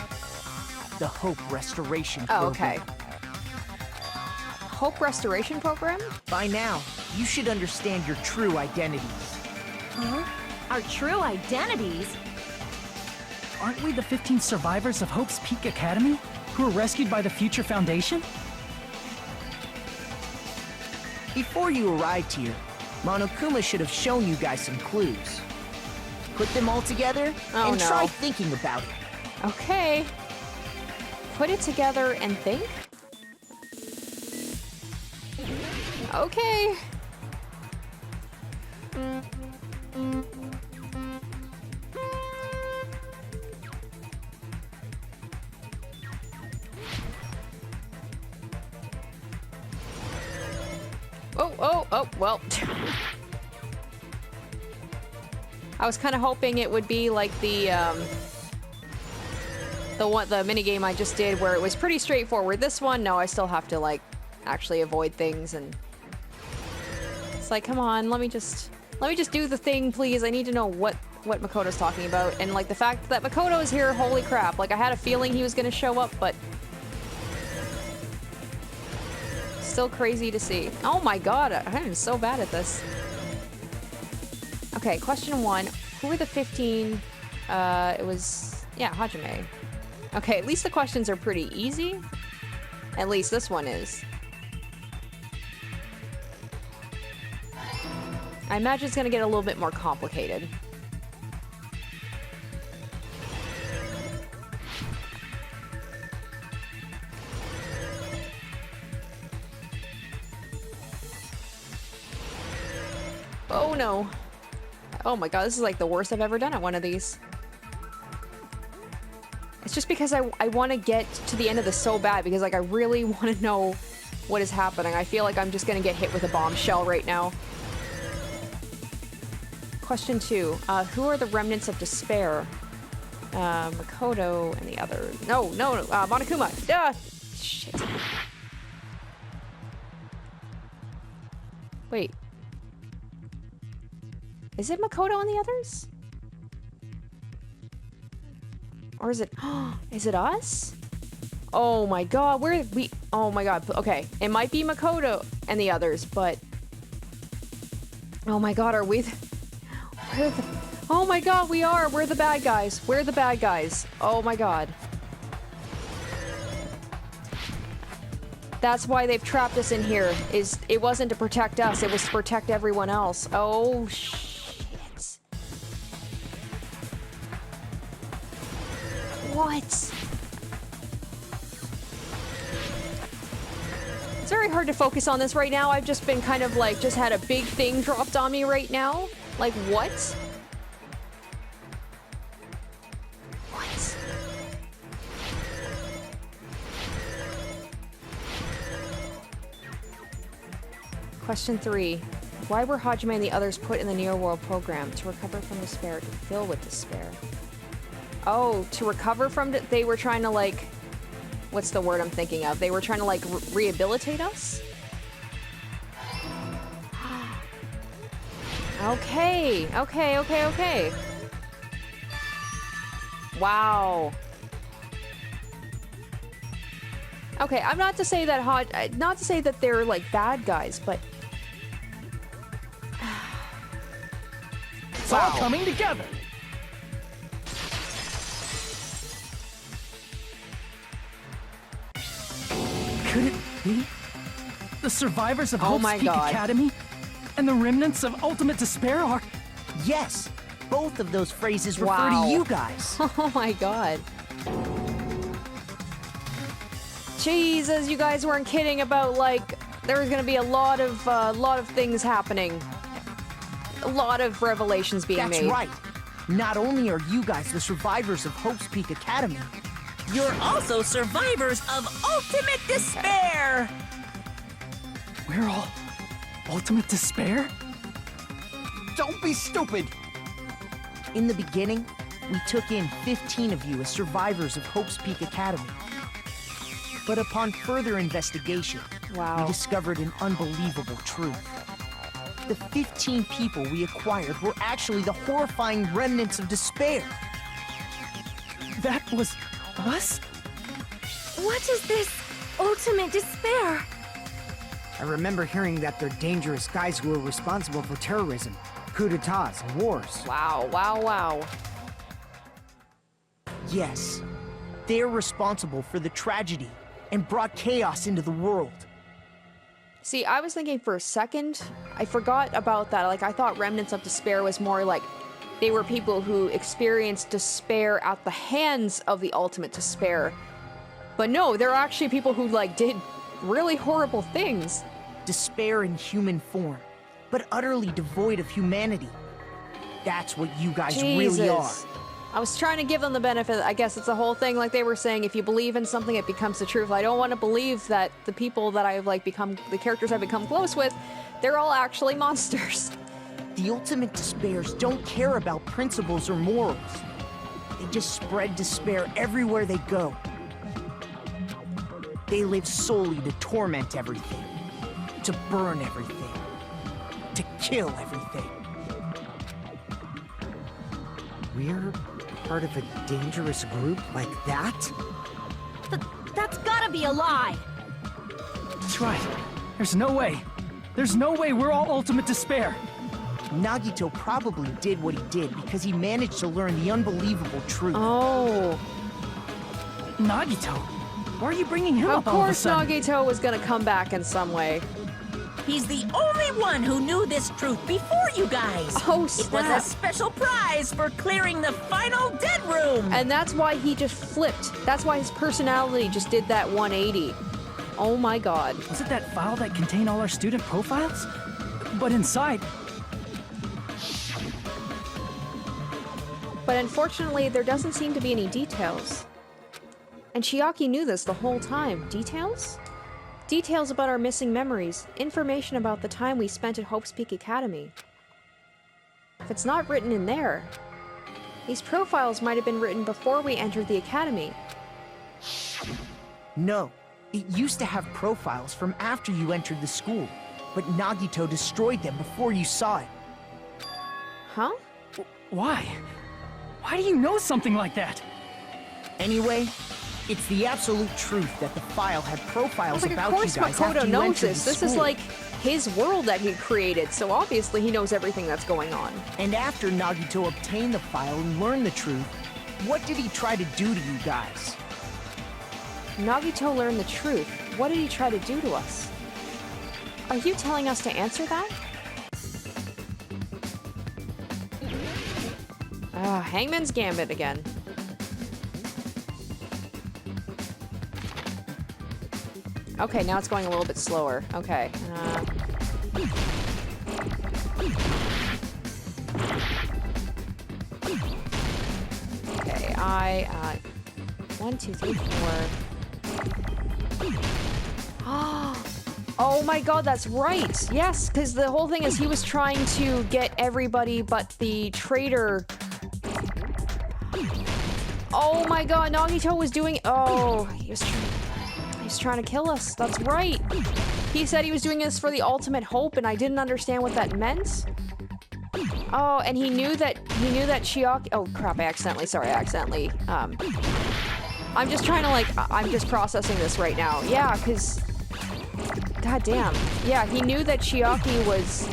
The Hope Restoration Oh, Program. okay. Hope Restoration Program? By now, you should understand your true identities. Huh? Our true identities? Aren't we the 15 survivors of Hope's Peak Academy who were rescued by the Future Foundation? Before you arrived here, Monokuma should have shown you guys some clues. Put them all together Oh, and no. try thinking about it. Okay. Put it together and think? Okay. oh, well. I was kind of hoping it would be like the minigame I just did where it was pretty straightforward. This one, no, I still have to like actually avoid things, and it's like, come on, let me just do the thing, please. I need to know what Makoto's talking about. And like the fact that Makoto is here, holy crap. Like I had a feeling he was gonna show up, but still crazy to see. Oh my god, I'm so bad at this. Okay, question 1. Who were the 15? It was, yeah, Hajime. Okay, at least the questions are pretty easy. At least this one is. I imagine it's gonna get a little bit more complicated. Oh no. Oh my god, this is like the worst I've ever done at one of these. It's just because I want to get to the end of this so bad, because like I really want to know what is happening. I feel like I'm just gonna get hit with a bombshell right now. Question 2. Who are the remnants of despair? Makoto and the others. No, Monokuma. Duh! Shit. Wait. Is it Makoto and the others? Or is it... is it us? Oh my god, oh my god, okay. It might be Makoto and the others, but... Oh my god, are we... Oh my god, we are! We're the bad guys. We're the bad guys. Oh my god. That's why they've trapped us in here. It wasn't to protect us, it was to protect everyone else. Oh shit. What? It's very hard to focus on this right now. I've just been kind of like, just had a big thing dropped on me right now. Like, what? What? Question 3. Why were Hajime and the others put in the Neo World program? To recover from despair, to fill with despair. Oh, to recover from they were trying to like... What's the word I'm thinking of? They were trying to like rehabilitate us? Okay. Wow. Okay, I'm not to say that not to say that they're like bad guys, but it's all coming together. Could it be the survivors of Hope's Peak Academy and the remnants of Ultimate Despair are... Yes, both of those phrases refer to you guys. Oh my god. Jesus, you guys weren't kidding about like there was gonna be a lot of things happening. A lot of revelations being made. That's right. Not only are you guys the survivors of Hope's Peak Academy, you're also survivors of Ultimate Despair! We're all Ultimate Despair? Don't be stupid! In the beginning, we took in 15 of you as survivors of Hope's Peak Academy. But upon further investigation, we discovered an unbelievable truth. The 15 people we acquired were actually the horrifying remnants of despair. That was... us? What is this Ultimate Despair? I remember hearing that they're dangerous guys who are responsible for terrorism, coups d'etats, and wars. Wow. Yes, they're responsible for the tragedy and brought chaos into the world. See, I was thinking for a second, I forgot about that. Like, I thought Remnants of Despair was more like they were people who experienced despair at the hands of the Ultimate Despair. But no, they're actually people who, like, did really horrible things. Despair in human form, but utterly devoid of humanity. That's what you guys really are. I was trying to give them the benefit. I guess it's the whole thing, like they were saying, if you believe in something, it becomes the truth. I don't want to believe that the people that I've, like, become, the characters I've become close with, They're all actually monsters. The ultimate despairs don't care about principles or morals. They just spread despair everywhere they go. They live solely to torment everything, to burn everything, to kill everything. We're part of a dangerous group like that? That's gotta be a lie! That's right. There's no way. There's no way we're all ultimate despair. Nagito probably did what he did because he managed to learn the unbelievable truth. Oh. Nagito? Why are you bringing him Of up all of a course sudden? Nagito was gonna come back in some way. He's the only one who knew this truth before you guys. Oh, It was a snap. special prize for clearing the final dead room. And that's why he just flipped. That's why his personality just did that 180. Oh my god. Was it that file that contained all our student profiles? But inside... But unfortunately, there doesn't seem to be any details. And Chiaki knew this the whole time. Details? Details about our missing memories. Information about the time we spent at Hope's Peak Academy. If it's not written in there, these profiles might have been written before we entered the academy. No, it used to have profiles from after you entered the school, but Nagito destroyed them before you saw it. Huh? Why? Why do you know something like that? Anyway, it's the absolute truth that the file had profiles Of about you course guys Makoto after you knows entered this. the This is school. like his world that he created, so obviously he knows everything that's going on. And after Nagito obtained the file and learned the truth, what did he try to do to you guys? Nagito learned the truth. What did he try to do to us? Are you telling us to answer that? Ah, Hangman's Gambit again. Okay, now it's going a little bit slower. Okay. Okay, 1, 2, 3, 4. Oh my god, that's right! Yes, because the whole thing is he was trying to get everybody but the traitor. Oh my god, Nagito was doing... Oh, he was trying to kill us. That's right. He said he was doing this for the ultimate hope, and I didn't understand what that meant. Oh, and he knew that Chiaki... Oh crap, I accidentally, I'm just trying to, like, I'm just processing this right now. Yeah, because... God damn. Yeah, he knew that Chiaki was...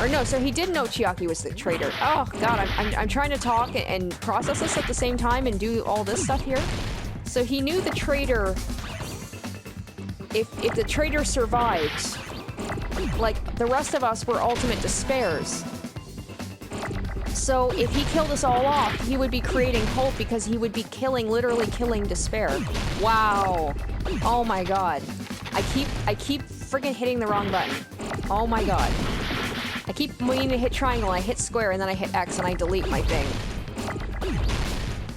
Or no, so he did know Chiaki was the traitor. Oh god, I'm trying to talk and process this at the same time and do all this stuff here. So he knew the traitor... If the traitor survived, like, the rest of us were ultimate despairs. So if he killed us all off, he would be creating hope because he would be literally killing despair. Wow. Oh my god. I keep friggin' hitting the wrong button. Oh my god. I keep meaning to hit triangle, I hit square, and then I hit X and I delete my thing.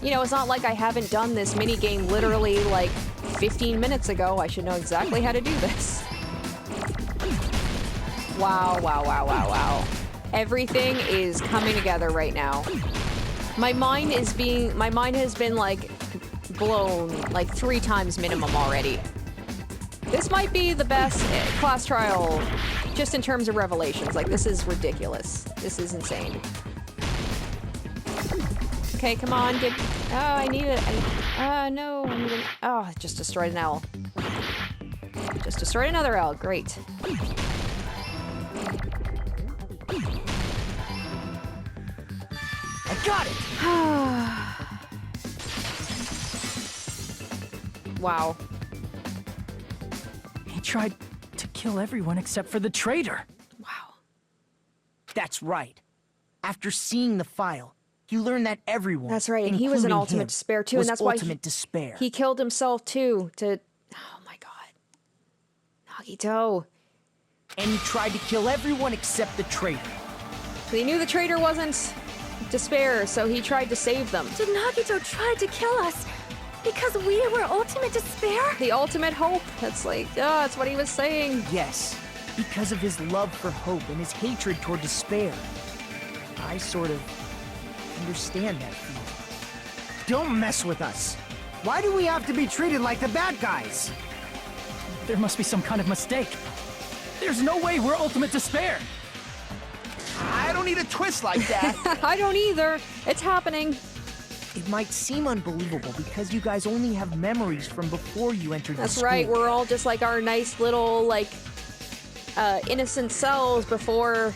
You know, it's not like I haven't done this minigame literally, like, 15 minutes ago. I should know exactly how to do this. Wow, wow, wow, wow, wow. Everything is coming together right now. My mind has been, like, blown, like, 3 times minimum already. This might be the best class trial, just in terms of revelations. Like, this is ridiculous. This is insane. Okay, come on, get... Oh, I need it. No. I need it. Oh, just destroyed an L. Just destroyed another L. Great. I got it! Wow. He tried to kill everyone except for the traitor. Wow. That's right. After seeing the file, he learned that everyone, That's right, and he was an including ultimate him, despair too, was and that's why ultimate despair. he killed himself too to... Oh my god. Nagito. And he tried to kill everyone except the traitor. He knew the traitor wasn't despair, so he tried to save them. Did Nagito try to kill us because we were ultimate despair? The ultimate hope. That's like, oh, that's what he was saying. Yes, because of his love for hope and his hatred toward despair. I sort of understand that feeling. Don't mess with us. Why do we have to be treated like the bad guys? There must be some kind of mistake. There's no way we're ultimate despair! I don't need a twist like that. I don't either. It's happening. It might seem unbelievable because you guys only have memories from before you entered the That's school. right. We're all just like our nice little, like, innocent selves before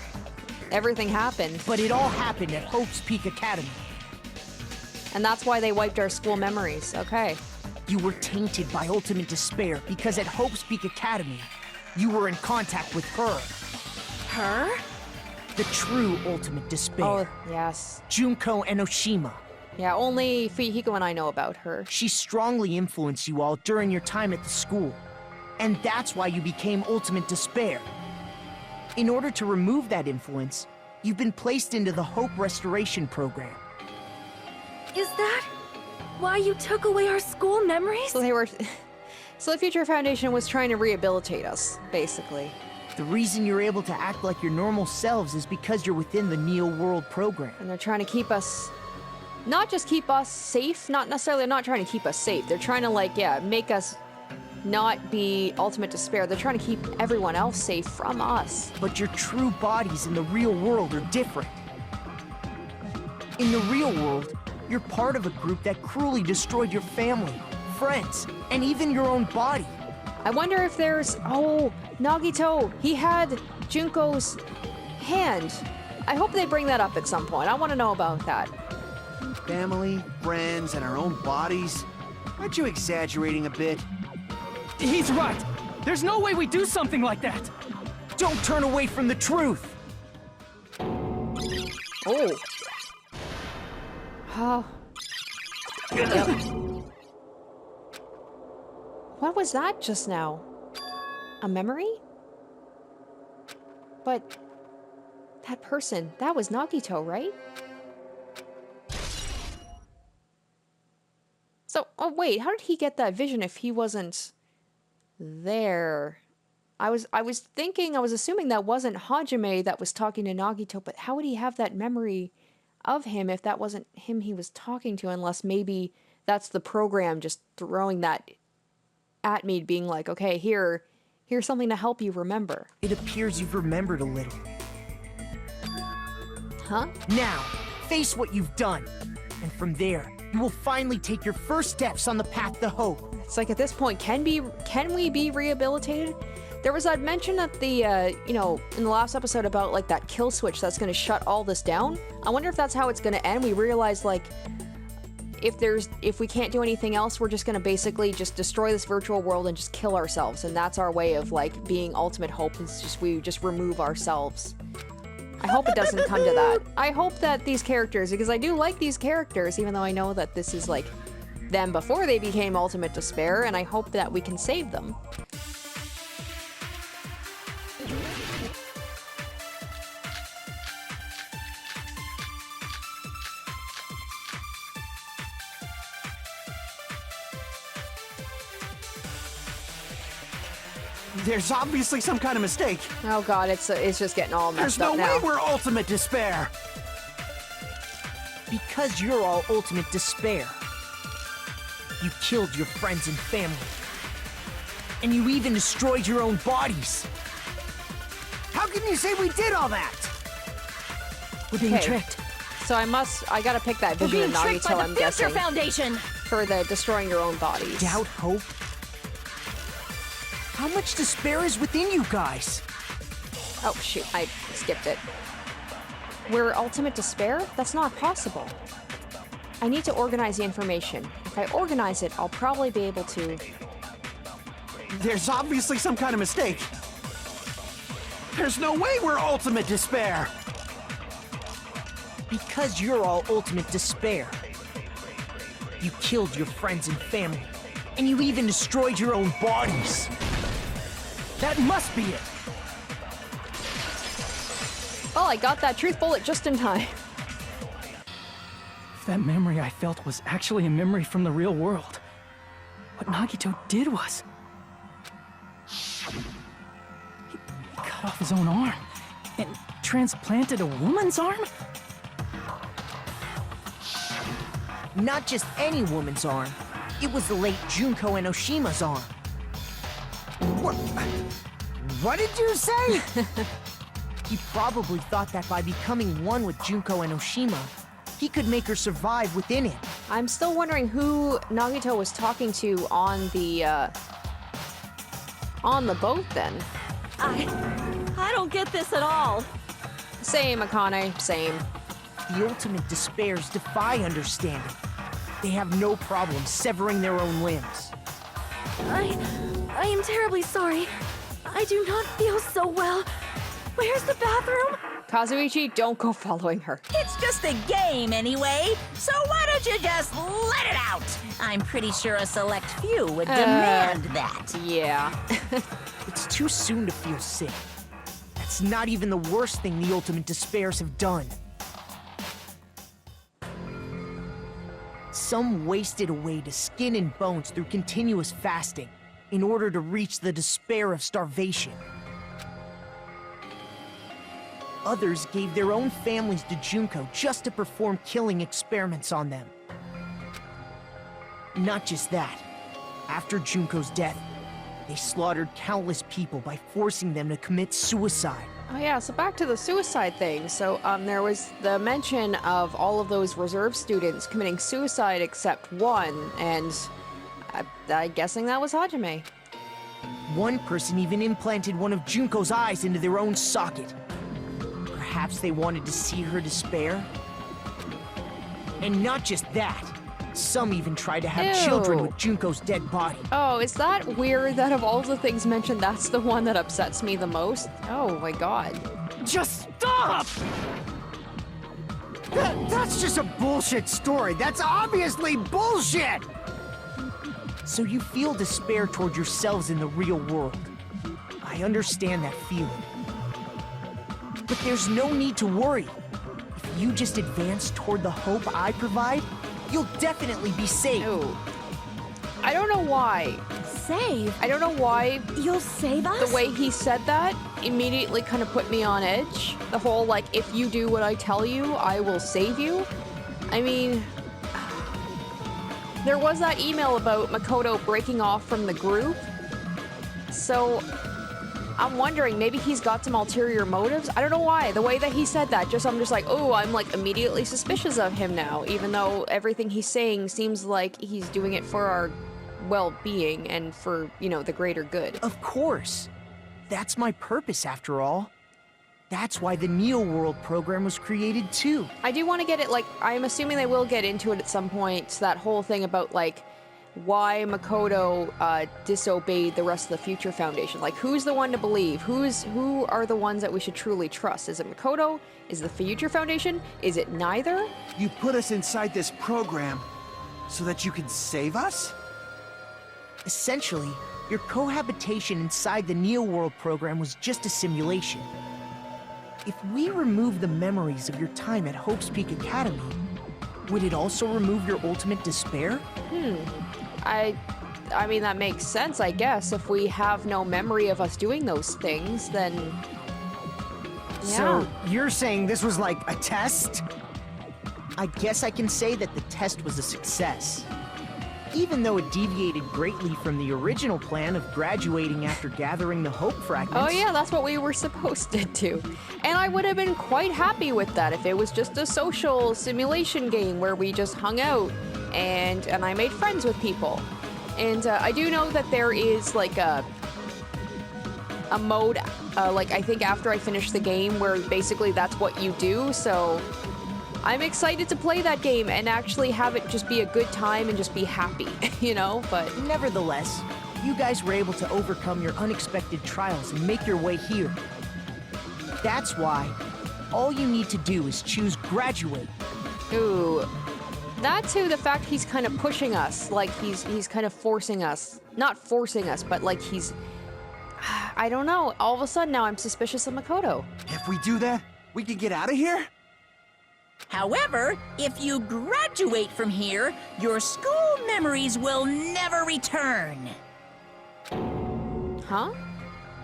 everything happened. But it all happened at Hope's Peak Academy. And that's why they wiped our school memories. Okay. You were tainted by ultimate despair because at Hope's Peak Academy, you were in contact with her. Her? The true ultimate despair. Oh, yes. Junko Enoshima. Yeah, only Fuyuhiko and I know about her. She strongly influenced you all during your time at the school. And that's why you became ultimate despair. In order to remove that influence, you've been placed into the Hope Restoration Program. Is that why you took away our school memories? So they were... So the Future Foundation was trying to rehabilitate us, basically. The reason you're able to act like your normal selves is because you're within the Neo World program. And they're trying to keep us... Not just keep us safe, not necessarily not trying to keep us safe. They're trying to, like, yeah, make us not be ultimate despair. They're trying to keep everyone else safe from us. But your true bodies in the real world are different. In the real world, you're part of a group that cruelly destroyed your family, friends, and even your own body. I wonder if there's... Oh, Nagito! He had Junko's hand. I hope they bring that up at some point. I want to know about that. Family, friends, and our own bodies? Aren't you exaggerating a bit? He's right! There's no way we do something like that! Don't turn away from the truth! Oh. Oh. Yep. What was that just now? A memory? But... that person, that was Nagito, right? So, oh wait, how did he get that vision if he wasn't there? I was assuming that wasn't Hajime that was talking to Nagito, but how would he have that memory of him if that wasn't him he was talking to, unless maybe that's the program just throwing that at me, being like, okay, here's something to help you remember. It appears you've remembered a little. Huh? Now, face what you've done. And from there, you will finally take your first steps on the path to hope. It's like at this point, can we be rehabilitated? There was that mention at the, in the last episode about, like, that kill switch that's gonna shut all this down. I wonder if that's how it's gonna end. We realize, like, if we can't do anything else, we're just gonna basically just destroy this virtual world and just kill ourselves. And that's our way of, like, being ultimate hope, is we just remove ourselves. I hope it doesn't come to that. I hope that these characters, because I do like these characters, even though I know that this is, like, them before they became ultimate despair, and I hope that we can save them. There's obviously some kind of mistake. Oh god, it's just getting all messed up now. There's no way we're ultimate despair. Because you're all ultimate despair. You killed your friends and family. And you even destroyed your own bodies. How can you say we did all that? We're being Okay. tricked. So I gotta pick that We're vision of being tricked Nagito, by I'm the Future guessing, Foundation! for the destroying your own bodies. Doubt, hope. How much despair is within you guys? Oh shoot, I skipped it. We're ultimate despair? That's not possible. I need to organize the information. If I organize it, I'll probably be able to... There's obviously some kind of mistake. There's no way we're ultimate despair. Because you're all ultimate despair. You killed your friends and family. And you even destroyed your own bodies. That must be it! Oh, I got that truth bullet just in time. If that memory I felt was actually a memory from the real world, what Nagito did was... He cut his own arm and transplanted a woman's arm? Not just any woman's arm. It was the late Junko Enoshima's arm. What did you say? He probably thought that by becoming one with Junko Enoshima, he could make her survive within it. I'm still wondering who Nagito was talking to on the boat then. I don't get this at all. Same, Akane, same. The ultimate despairs defy understanding. They have no problem severing their own limbs. I am terribly sorry. I do not feel so well. Where's the bathroom? Kazuichi, don't go following her. It's just a game anyway, so why don't you just let it out? I'm pretty sure a select few would demand that. Yeah. It's too soon to feel sick. That's not even the worst thing the ultimate despairs have done. Some wasted away to skin and bones through continuous fasting in order to reach the despair of starvation. Others gave their own families to Junko just to perform killing experiments on them. Not just that. After Junko's death, they slaughtered countless people by forcing them to commit suicide. Oh yeah, so back to the suicide thing. So there was the mention of all of those reserve students committing suicide except one, and I'm guessing that was Hajime. One person even implanted one of Junko's eyes into their own socket. Perhaps they wanted to see her despair? And not just that. Some even tried to have children with Junko's dead body. Oh, is that weird that of all the things mentioned, that's the one that upsets me the most? Oh my god. Just stop! That's just a bullshit story. That's obviously bullshit! So you feel despair toward yourselves in the real world. I understand that feeling. But there's no need to worry. If you just advance toward the hope I provide, you'll definitely be safe. Ew. I don't know why. Save? I don't know why You'll save us? the way he said that immediately kind of put me on edge. The whole, like, if you do what I tell you, I will save you. I mean, there was that email about Makoto breaking off from the group. So I'm wondering, maybe he's got some ulterior motives? I don't know why. The way that he said that, I'm just like, oh, I'm like immediately suspicious of him now, even though everything he's saying seems like he's doing it for our well-being and for, you know, the greater good. Of course. That's my purpose, after all. That's why the Neo World program was created, too. I do want to get it, like, I'm assuming they will get into it at some point, that whole thing about, like, why Makoto disobeyed the rest of the Future Foundation. Like, who's the one to believe? Who are the ones that we should truly trust? Is it Makoto? Is it the Future Foundation? Is it neither? You put us inside this program so that you can save us? Essentially, your cohabitation inside the Neo World program was just a simulation. If we remove the memories of your time at Hope's Peak Academy, would it also remove your ultimate despair? I mean, that makes sense, I guess. If we have no memory of us doing those things, then yeah. So, you're saying this was like a test? I guess I can say that the test was a success. Even though it deviated greatly from the original plan of graduating after gathering the Hope fragments. Oh yeah, that's what we were supposed to do. And I would have been quite happy with that if it was just a social simulation game where we just hung out and I made friends with people. And I do know that there is like a mode, like I think after I finish the game, where basically that's what you do, so I'm excited to play that game and actually have it just be a good time and just be happy, you know, but... Nevertheless, you guys were able to overcome your unexpected trials and make your way here. That's why all you need to do is choose graduate. Ooh. That too, the fact he's kind of pushing us, like he's kind of forcing us. Not forcing us, but like he's... I don't know, all of a sudden now I'm suspicious of Makoto. If we do that, we can get out of here? However, if you graduate from here, your school memories will never return. Huh?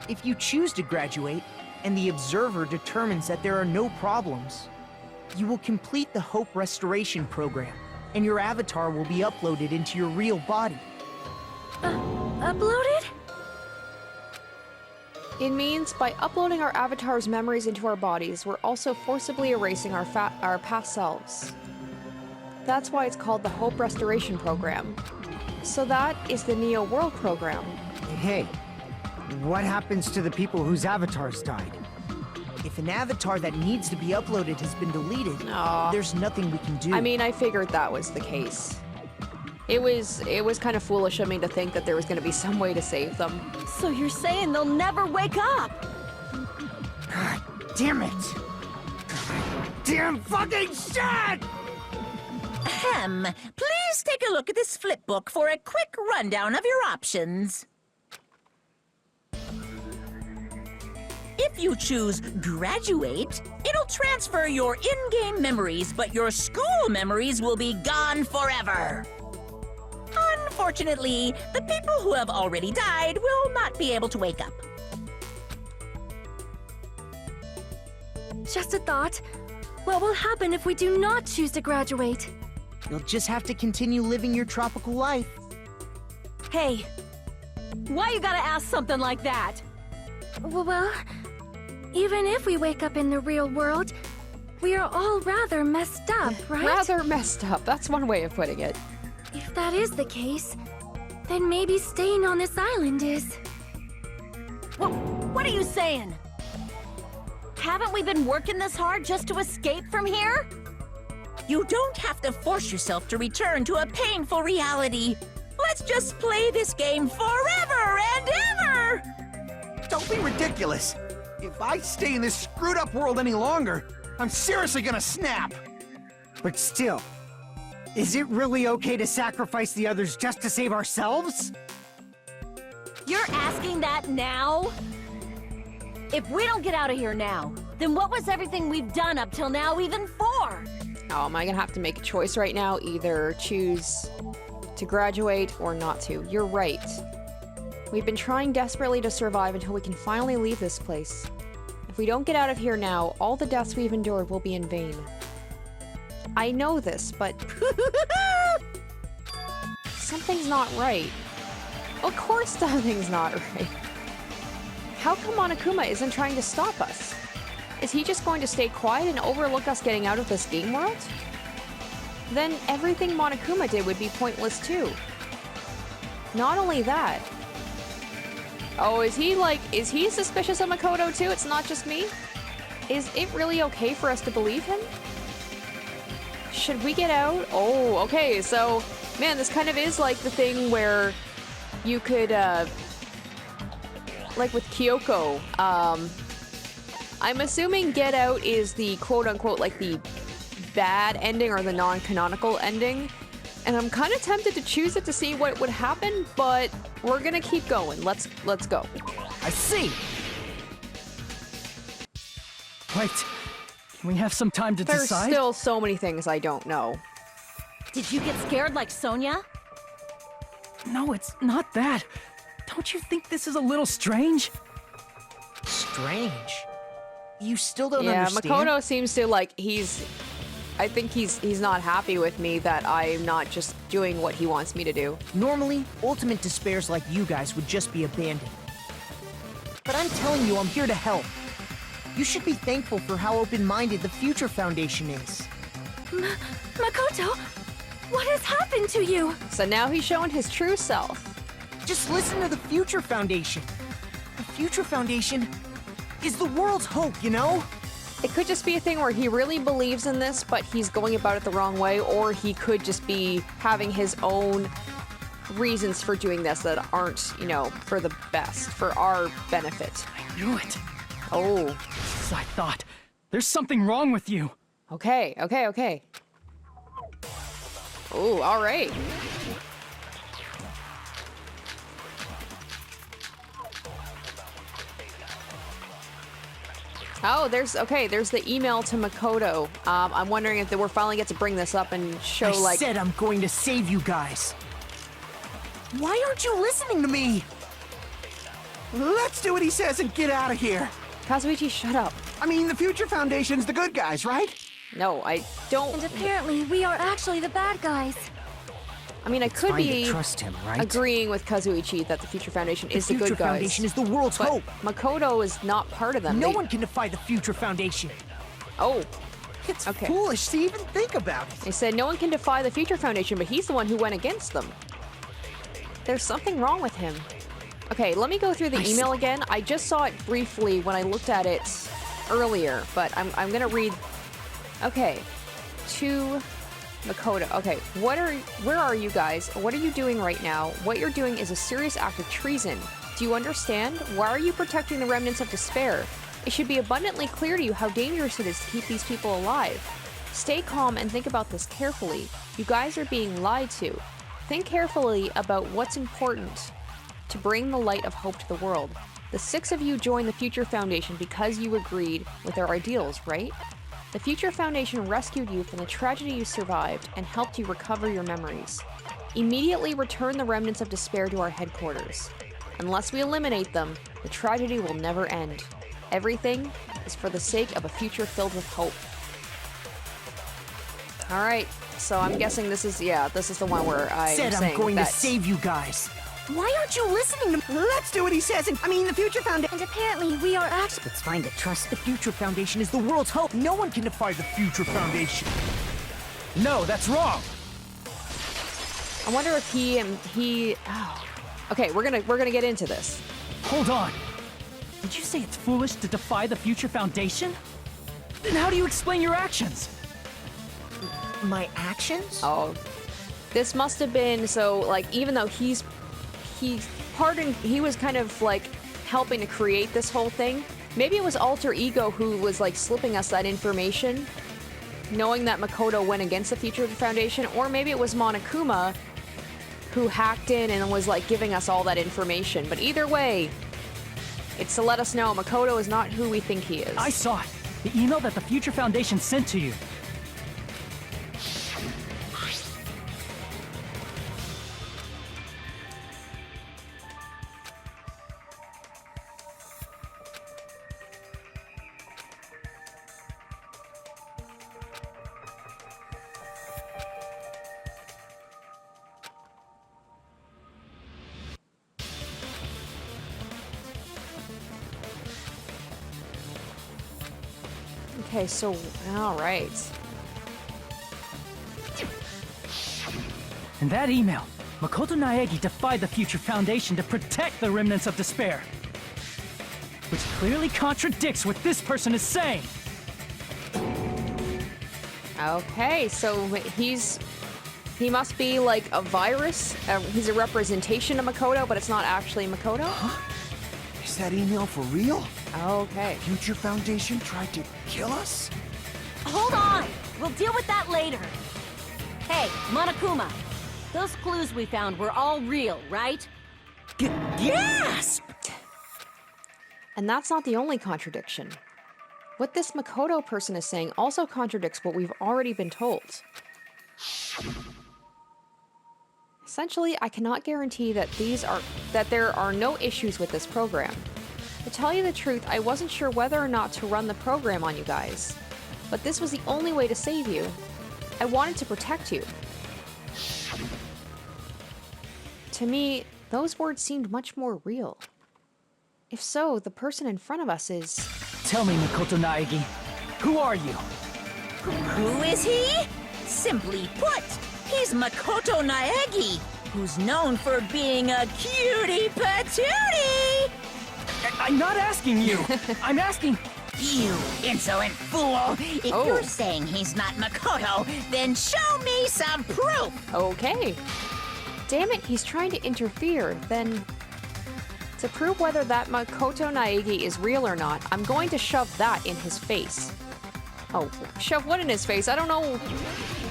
If you choose to graduate, and the observer determines that there are no problems, you will complete the Hope Restoration Program, and your avatar will be uploaded into your real body. Uploaded? It means by uploading our avatar's memories into our bodies, we're also forcibly erasing our past selves. That's why it's called the Hope Restoration Program. So that is the Neo World Program. Hey, what happens to the people whose avatars died? If an avatar that needs to be uploaded has been deleted, there's nothing we can do. I mean, I figured that was the case. It was kind of foolish of me to think that there was going to be some way to save them. So you're saying they'll never wake up? God damn it! Damn fucking shit! Ahem. Please take a look at this flipbook for a quick rundown of your options. If you choose Graduate, it'll transfer your in-game memories, but your school memories will be gone forever. Unfortunately, the people who have already died will not be able to wake up. Just a thought. What will happen if we do not choose to graduate? You'll just have to continue living your tropical life. Hey, why you gotta ask something like that? Well, even if we wake up in the real world, we are all rather messed up, right? Rather messed up. That's one way of putting it. If that is the case, then maybe staying on this island is... What are you saying? Haven't we been working this hard just to escape from here? You don't have to force yourself to return to a painful reality. Let's just play this game forever and ever! Don't be ridiculous. If I stay in this screwed up world any longer, I'm seriously gonna snap. But still, is it really okay to sacrifice the others just to save ourselves? You're asking that now? If we don't get out of here now, then what was everything we've done up till now even for? Oh, am I gonna have to make a choice right now? Either choose to graduate or not to. You're right. We've been trying desperately to survive until we can finally leave this place. If we don't get out of here now, all the deaths we've endured will be in vain. I know this, but... something's not right. Of course something's not right. How come Monokuma isn't trying to stop us? Is he just going to stay quiet and overlook us getting out of this game world? Then everything Monokuma did would be pointless too. Not only that... Oh, is he suspicious of Makoto too? It's not just me? Is it really okay for us to believe him? Should we get out? Oh, okay, so... Man, this kind of is like the thing where you could, like with Kyoko, I'm assuming Get Out is the quote-unquote, like, the bad ending or the non-canonical ending. And I'm kind of tempted to choose it to see what would happen, but we're gonna keep going. Let's go. I see! Wait, can we have some time to There's decide? still so many things I don't know. Did you get scared like Sonia? No, it's not that. Don't you think this is a little strange? Strange? You still don't Yeah, understand? Makoto seems to, like, I think he's not happy with me that I'm not just doing what he wants me to do. Normally, ultimate despairs like you guys would just be abandoned. But I'm telling you, I'm here to help. You should be thankful for how open-minded the Future Foundation is. Makoto, what has happened to you? So now he's showing his true self. Just listen to the Future Foundation. The Future Foundation is the world's hope, you know? It could just be a thing where he really believes in this, but he's going about it the wrong way, or he could just be having his own reasons for doing this that aren't, you know, for the best, for our benefit. I knew it. Oh. As I thought. There's something wrong with you. Okay. Oh, all right. Oh, there's the email to Makoto. I'm wondering if we're finally get to bring this up and show, I said I'm going to save you guys. Why aren't you listening to me? Let's do what he says and get out of here. Kazuichi, shut up. I mean, the Future Foundation's the good guys, right? No, I don't. And apparently, we are actually the bad guys. I mean, I could Fine to be trust him, right? agreeing with Kazuichi that the Future Foundation is the Future good guys. Foundation is the world's But hope. Makoto is not part of them. No They- one can defy the Future Foundation. Oh, It's Okay. foolish to even think about it. they said no one can defy the Future Foundation, but he's the one who went against them. There's something wrong with him. Okay, let me go through the email again. I just saw it briefly when I looked at it earlier, but I'm gonna read. Okay, to Makoto. Okay, where are you guys? What are you doing right now? What you're doing is a serious act of treason. Do you understand? Why are you protecting the remnants of despair? It should be abundantly clear to you how dangerous it is to keep these people alive. Stay calm and think about this carefully. You guys are being lied to. Think carefully about what's important to bring the light of hope to the world. The 6 of you joined the Future Foundation because you agreed with their ideals, right? The Future Foundation rescued you from the tragedy you survived and helped you recover your memories. Immediately return the remnants of despair to our headquarters. Unless we eliminate them, the tragedy will never end. Everything is for the sake of a future filled with hope. Alright, so I'm guessing this is the one where I'm Said saying I'm going to that- save you guys. Why aren't you listening to me? Let's do what he says. I mean, the Future Foundation. And apparently, we are actually. It's fine to trust the Future Foundation is the world's hope. No one can defy the Future Foundation. No, that's wrong. I wonder if he. Oh. Okay, we're gonna get into this. Hold on. Did you say it's foolish to defy the Future Foundation? Then how do you explain your actions? My actions? Oh, this must have been so. Like, even though he was kind of like helping to create this whole thing. Maybe it was Alter Ego who was like slipping us that information, knowing that Makoto went against the Future Foundation, or maybe it was Monokuma who hacked in and was like giving us all that information. But either way, it's to let us know Makoto is not who we think he is. I saw it. The email that the Future Foundation sent to you. Okay, so all right. In that email, Makoto Naegi defied the Future Foundation to protect the remnants of despair. Which clearly contradicts what this person is saying. Okay, so he must be like a virus. He's a representation of Makoto, but it's not actually Makoto. Is that email for real? Okay. Future Foundation tried to kill us? Hold on! We'll deal with that later. Hey, Monokuma. Those clues we found were all real, right? Gasp! And that's not the only contradiction. What this Makoto person is saying also contradicts what we've already been told. Essentially, I cannot guarantee that there are no issues with this program. To tell you the truth, I wasn't sure whether or not to run the program on you guys. But this was the only way to save you. I wanted to protect you. To me, those words seemed much more real. If so, the person in front of us is... Tell me, Makoto Naegi, who are you? Who is he? Simply put, he's Makoto Naegi, who's known for being a cutie patootie! I'm not asking you. I'm asking... You insolent fool! If you're saying he's not Makoto, then show me some proof! Okay. Damn it, he's trying to interfere. Then, to prove whether that Makoto Naegi is real or not, I'm going to shove that in his face. Oh, shove what in his face? I don't know.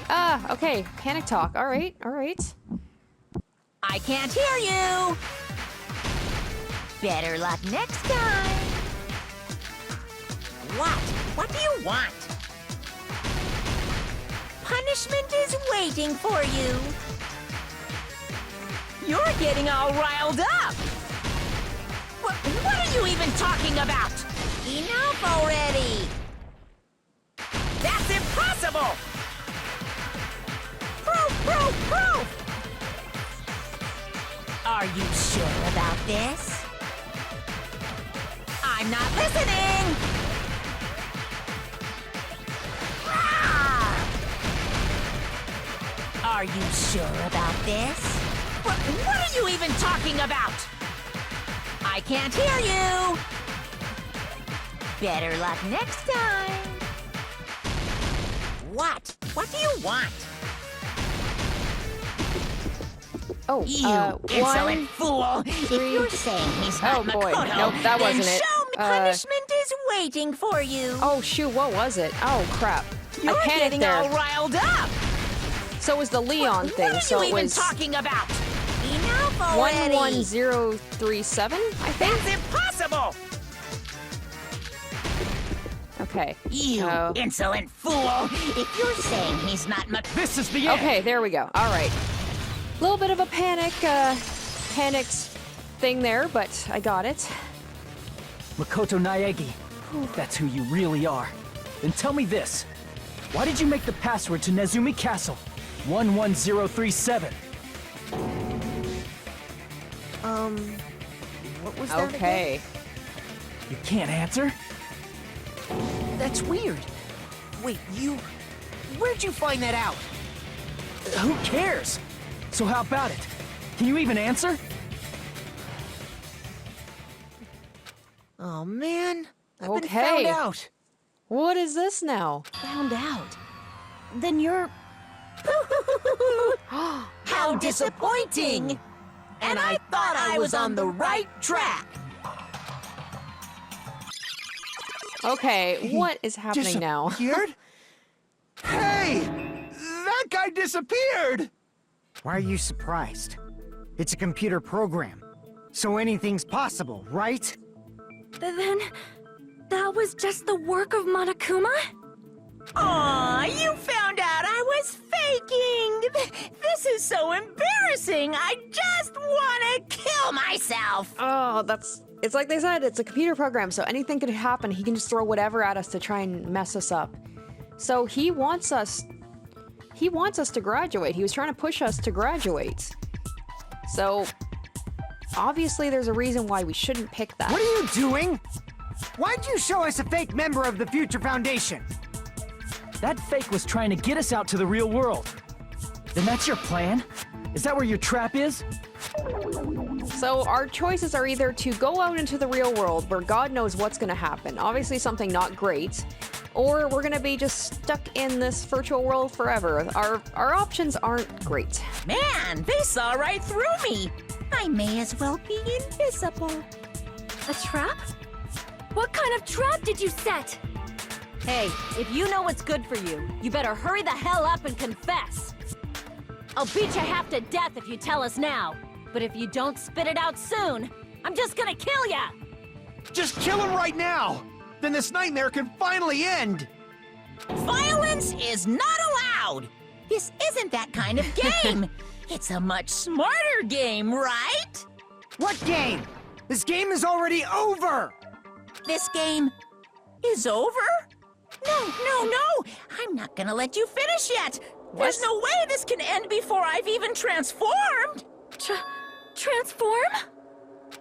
Ah, okay. Panic talk. All right, all right. I can't hear you! Better luck next time! What? What do you want? Punishment is waiting for you! You're getting all riled up! What are you even talking about? Enough already! That's impossible! Proof! Are you sure about this? I'm not listening! Ah! Are you sure about this? What are you even talking about? I can't hear you! Better luck next time! What? What do you want? Oh, You one. insolent fool! If you're saying he's not Oh, boy. Makoto, Nope, that then wasn't it. show me punishment is waiting for you. Oh, shoot, what was it? Oh, crap. You're I panicked getting there. all riled up. So it was the Leon thing, What are so you it even was talking about? Enough already. 11037, I think? That's impossible! Okay. You Oh. insolent fool! If you're saying he's not This is the end! Okay, there we go. All right. A little bit of a panic thing there, but I got it. Makoto Naegi, that's who you really are. Then tell me this. Why did you make the password to Nezumi Castle? 11037. What was that again? Okay. You can't answer? That's weird. Wait, where'd you find that out? Who cares? So how about it? Can you even answer? Oh man, I've been Okay. found out. What is this now? Found out. Then you're... How disappointing! And I thought I was on the right track. Okay, what is happening now? Disappeared? Hey! That guy disappeared! Why are you surprised? It's a computer program, so anything's possible, right? Then... that was just the work of Monokuma? Aw, you found out I was faking! This is so embarrassing! I just want to kill myself! Oh, it's like they said, it's a computer program, so anything could happen. He can just throw whatever at us to try and mess us up. So he wants us to graduate. He was trying to push us to graduate. So obviously there's a reason why we shouldn't pick that. What are you doing? Why'd you show us a fake member of the Future Foundation? That fake was trying to get us out to the real world. Then that's your plan? Is that where your trap is? So our choices are either to go out into the real world where God knows what's going to happen, obviously something not great, or we're going to be just stuck in this virtual world forever. Our options aren't great. Man, they saw right through me! I may as well be invisible. A trap? What kind of trap did you set? Hey, if you know what's good for you, you better hurry the hell up and confess. I'll beat you half to death if you tell us now. But if you don't spit it out soon, I'm just gonna kill ya! Just kill him right now! Then this nightmare can finally end! Violence is not allowed! This isn't that kind of game! It's a much smarter game, right? What game? This game is already over! This game is over? No! I'm not gonna let you finish yet! There's no way this can end before I've even transformed! Transform?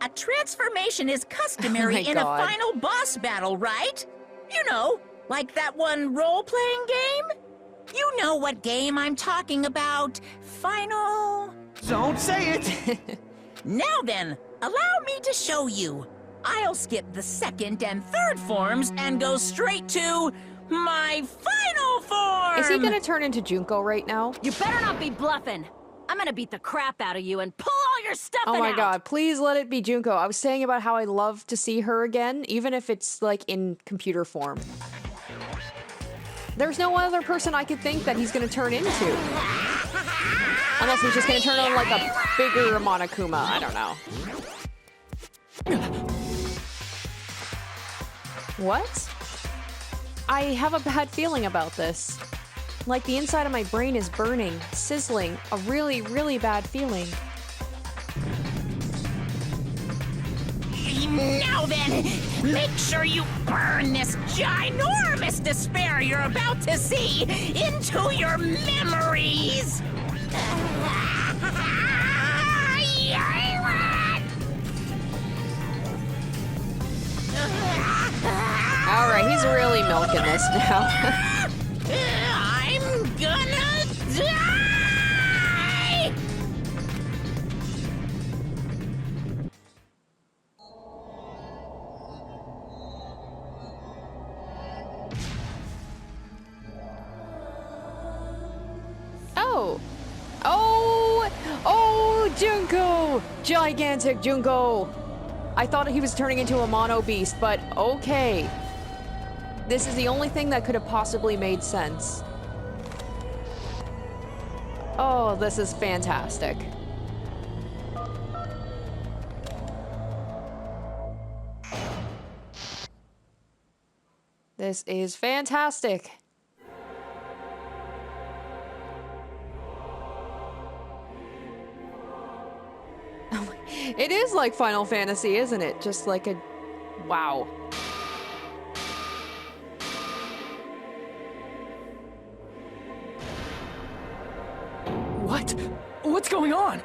A transformation is customary Oh my in God. a final boss battle, right? You know, like that one role-playing game? You know what game I'm talking about. Final... Don't say it! Now then, allow me to show you. I'll skip the second and third forms and go straight to my final form! Is he gonna turn into Junko right now? You better not be bluffing. I'm gonna beat the crap out of you and pull all your stuff Oh my out. god, please let it be Junko. I was saying about how I love to see her again, even if it's like in computer form. There's no other person I could think that he's gonna turn into. Unless he's just gonna turn on like a bigger Monokuma, I don't know. What? I have a bad feeling about this. Like the inside of my brain is burning, sizzling, a really, really bad feeling. Now then, make sure you burn this ginormous despair you're about to see into your memories! Alright, he's really milking this now. I'm gonna die! Oh! Oh! Oh, Junko! Gigantic Junko! I thought he was turning into a mono beast, but okay. This is the only thing that could have possibly made sense. Oh, this is fantastic. This is fantastic. It is like Final Fantasy, isn't it? Just like a... wow. What? What's going on?